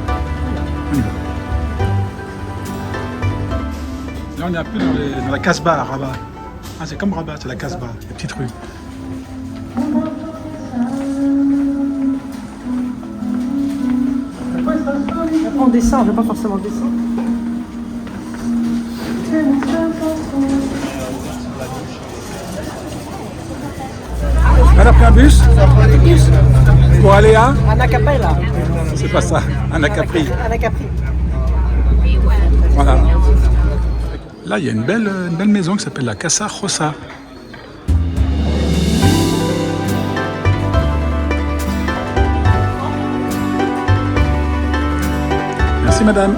on y va. Là on est un peu dans la Casbah à Rabat. Ah, c'est comme Rabat, c'est la Casbah, les petites rues. Après, on descend, je ne vais pas forcément descendre. On a pris un bus pour aller à... Anacapella. C'est pas ça, à Capri. Anacapri. Voilà. Là, il y a une belle maison qui s'appelle la Casa Rosa. Merci, madame.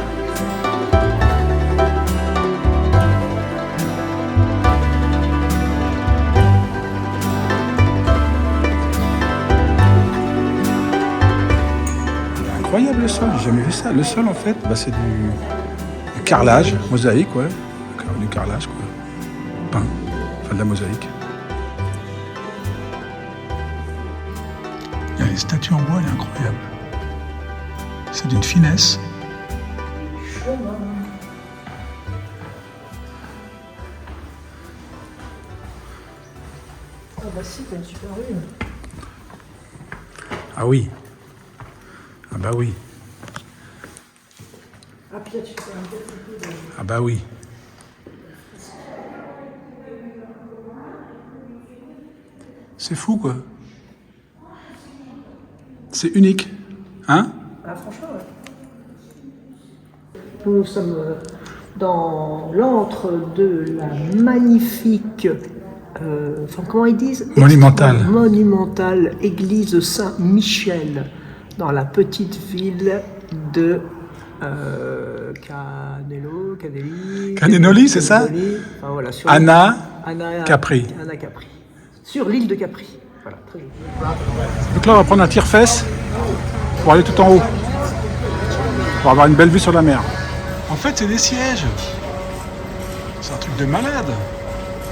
Incroyable le sol, j'ai jamais vu ça. Le sol, en fait, bah, c'est du carrelage, mosaïque, ouais. Du carrelage, quoi. Peint, enfin de la mosaïque. Il y a les statues en bois, elle est incroyable. C'est d'une finesse. Ah bah si, t'as une super vue. Ah oui. Ah bah oui. Ah puis là, tu fais un peu de... Ah bah oui. C'est fou, quoi. C'est unique. Hein? Ah franchement, ouais. Nous sommes dans l'antre de la magnifique, comment ils disent, monumentale église Saint-Michel, dans la petite ville de Caneloli, c'est ça? Enfin, voilà, sur Anna Capri. Anna Capri. Sur l'île de Capri. Voilà, très joli. Donc là, on va prendre un tire-fesse pour aller tout en haut, pour avoir une belle vue sur la mer. En fait, c'est des sièges. C'est un truc de malade.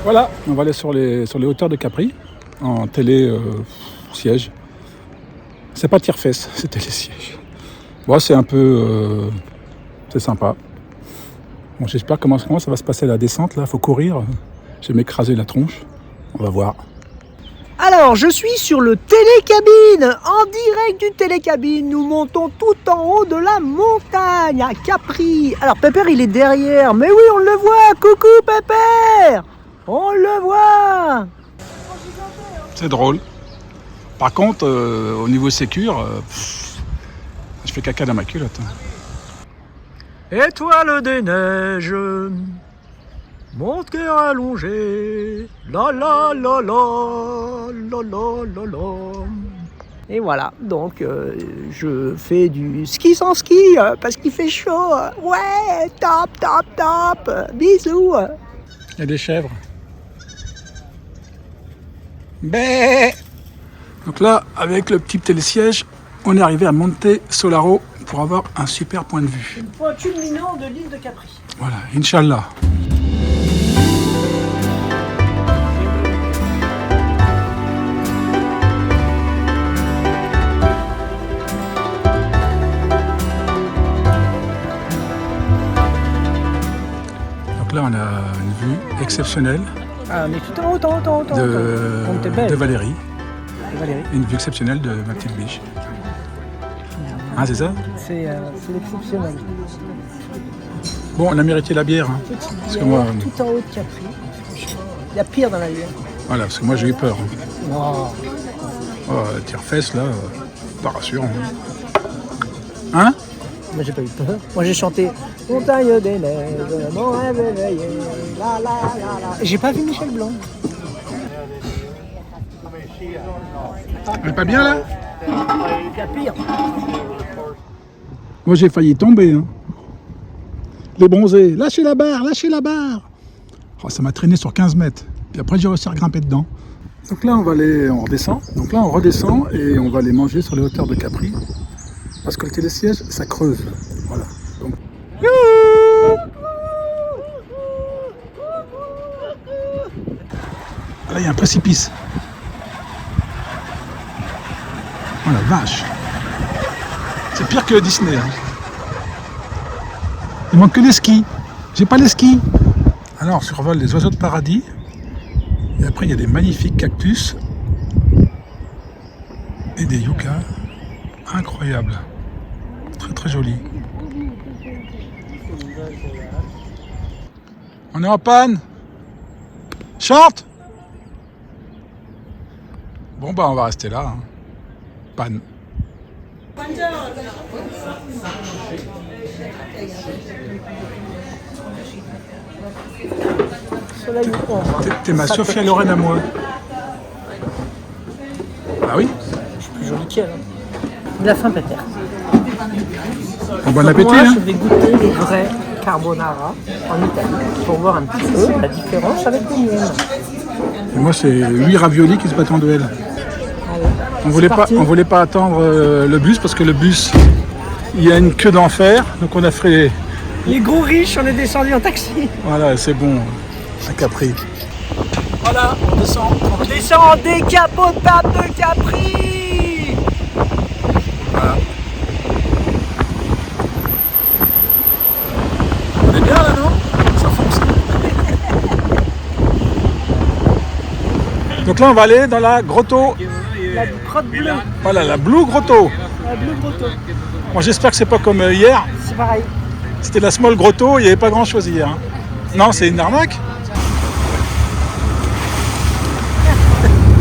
Voilà, on va aller sur les hauteurs de Capri, en télé-siège. C'est pas tire-fesse, c'est télé-siège. Bon, c'est un peu... c'est sympa. Bon, j'espère comment ça va se passer la descente, là. Faut courir. Je vais m'écraser la tronche. On va voir. Alors, je suis sur le télécabine. En direct du télécabine, nous montons tout en haut de la montagne, à Capri. Alors, Pépère, il est derrière. Mais oui, on le voit. Coucou, Pépère. On le voit. C'est drôle. Par contre, au niveau sécure, je fais caca dans ma culotte. Étoile des neiges, mon cœur allongé, la la la la, la la la la. Et voilà, donc je fais du ski sans ski parce qu'il fait chaud. Ouais, top, top, top. Bisous. Il y a des chèvres. Bé. Donc là, avec le petit télésiège, on est arrivé à Monte Solaro pour avoir un super point de vue. Une point culminante de l'île de Capri. Voilà, Inch'Allah. Donc là, on a une vue exceptionnelle Ah, mais tout en haut, de Valérie. Valérie. Une vue exceptionnelle de ma petite biche. Hein, c'est ça? C'est exceptionnel. Bon, on a mérité la bière. Hein. Parce que moi, tout en haut de Capri. Il y a pire dans la vie. Voilà, parce que moi j'ai eu peur. Wow. Oh, tire-fesse là, pas rassurant. Hein? Moi j'ai pas eu peur. Moi j'ai chanté Montagne des neiges, mon rêve éveillé, la la la la. J'ai pas vu Michel Blanc. Elle est pas bien là? Il y a pire. Moi j'ai failli tomber. Hein. Les bronzés, lâchez la barre, lâchez la barre. Oh, ça m'a traîné sur 15 mètres. Puis après j'ai réussi à grimper dedans. Donc là on redescend. Donc là on redescend et on va aller manger sur les hauteurs de Capri. Parce que le télésiège, ça creuse. Voilà. Donc... Là il y a un précipice. Oh la vache. C'est pire que Disney. Hein. Il manque que les skis. J'ai pas les skis. Alors on survole les oiseaux de paradis. Et après il y a des magnifiques cactus. Et des yuccas. Incroyables. Très très joli. On est en panne. Chante. Bon bah on va rester là. Hein. Panne. T'es ma Sophia Loren à moi. Ah oui. Je suis plus jolie qu'elle. Il a faim, Peter. Bon appétit. Moi, hein. je vais goûter les vrais carbonara en Italie pour voir un petit peu la différence avec les miennes. Et moi, c'est 8 raviolis qui se battent en duel. On voulait pas attendre le bus parce que le bus, il y a une queue d'enfer. Donc on a fait les gros riches, on est descendu en taxi. Voilà, c'est bon, à Capri. Voilà, on descend. On descend en décapotable de Capri. Voilà. On est bien là, non? Ça fonce. Donc là, on va aller dans la grotto. La grotte bleue. Voilà, la Blue Grotto. La Blue Grotto. Bon, j'espère que c'est pas comme hier. C'est pareil. C'était la Small Grotto, il n'y avait pas grand chose hier. Hein. Non, c'est une arnaque.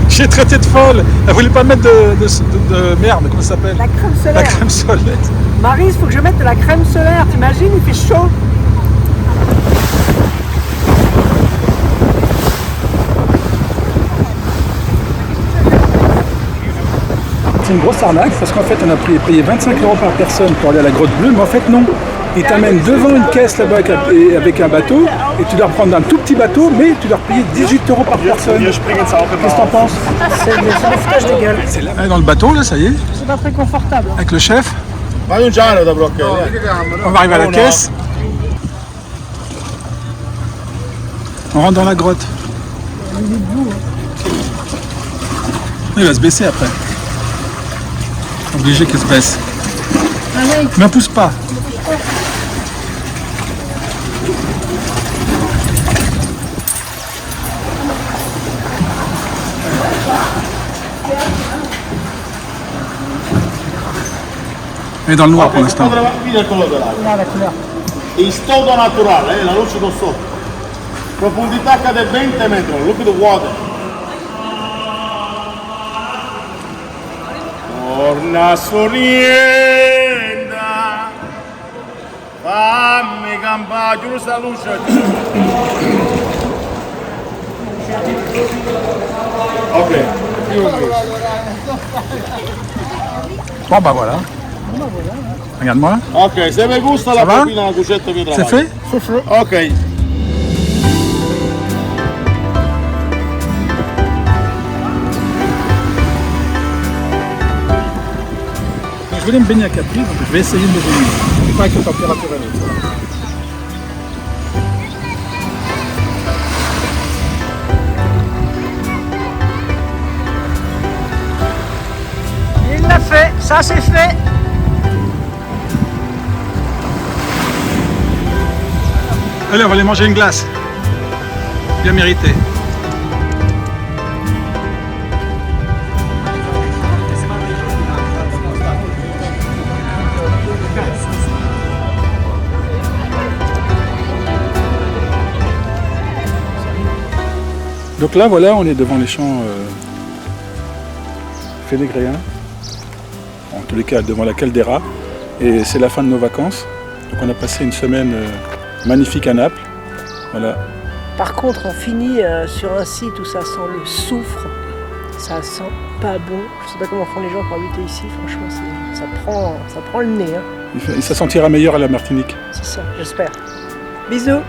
J'ai traité de folle. Elle voulait pas mettre de merde, comment ça s'appelle? La crème solaire. La crème solaire. Maryse, il faut que je mette de la crème solaire. T'imagines, il fait chaud. une grosse arnaque parce qu'en fait on a payé 25 € par personne pour aller à la Grotte Bleue, mais en fait non. Ils t'amènent devant une caisse là-bas avec un bateau et tu dois prendre un tout petit bateau, mais tu dois payer 18 € par personne. Qu'est-ce que t'en penses? C'est du foutage de gueule. C'est là, dans le bateau là, ça y est, C'est pas très confortable. avec le chef. On va arriver à la caisse. On rentre dans la grotte. Il va se baisser après. Obligé qu'il se baisse. Mais on pousse pas. On est dans le noir pour l'instant. Il stodo naturale, la luce da sotto. Profondità cade 20 metri, look at the water. Torna sorrienda, fammi campare, giuro sta luce. Ok. Bon bah voilà. Regarde-moi. Ok, se vi gusta la propina la cucetta vi C'est fait? C'est fait. Ok. Je voulais me baigner à Capri, donc je vais essayer de me baigner. Pas avec la température élevée. Il l'a fait, ça c'est fait. Allez, on va aller manger une glace. Bien mérité. Donc là, voilà, on est devant les champs félégréens, en tous les cas devant la caldeira, et c'est la fin de nos vacances. Donc on a passé une semaine magnifique à Naples. Voilà. Par contre, on finit sur un site où ça sent le soufre. Ça sent pas bon. Je sais pas comment font les gens pour habiter ici. Franchement, ça prend le nez. Hein. Et ça sentira meilleur à la Martinique. C'est ça, j'espère. Bisous.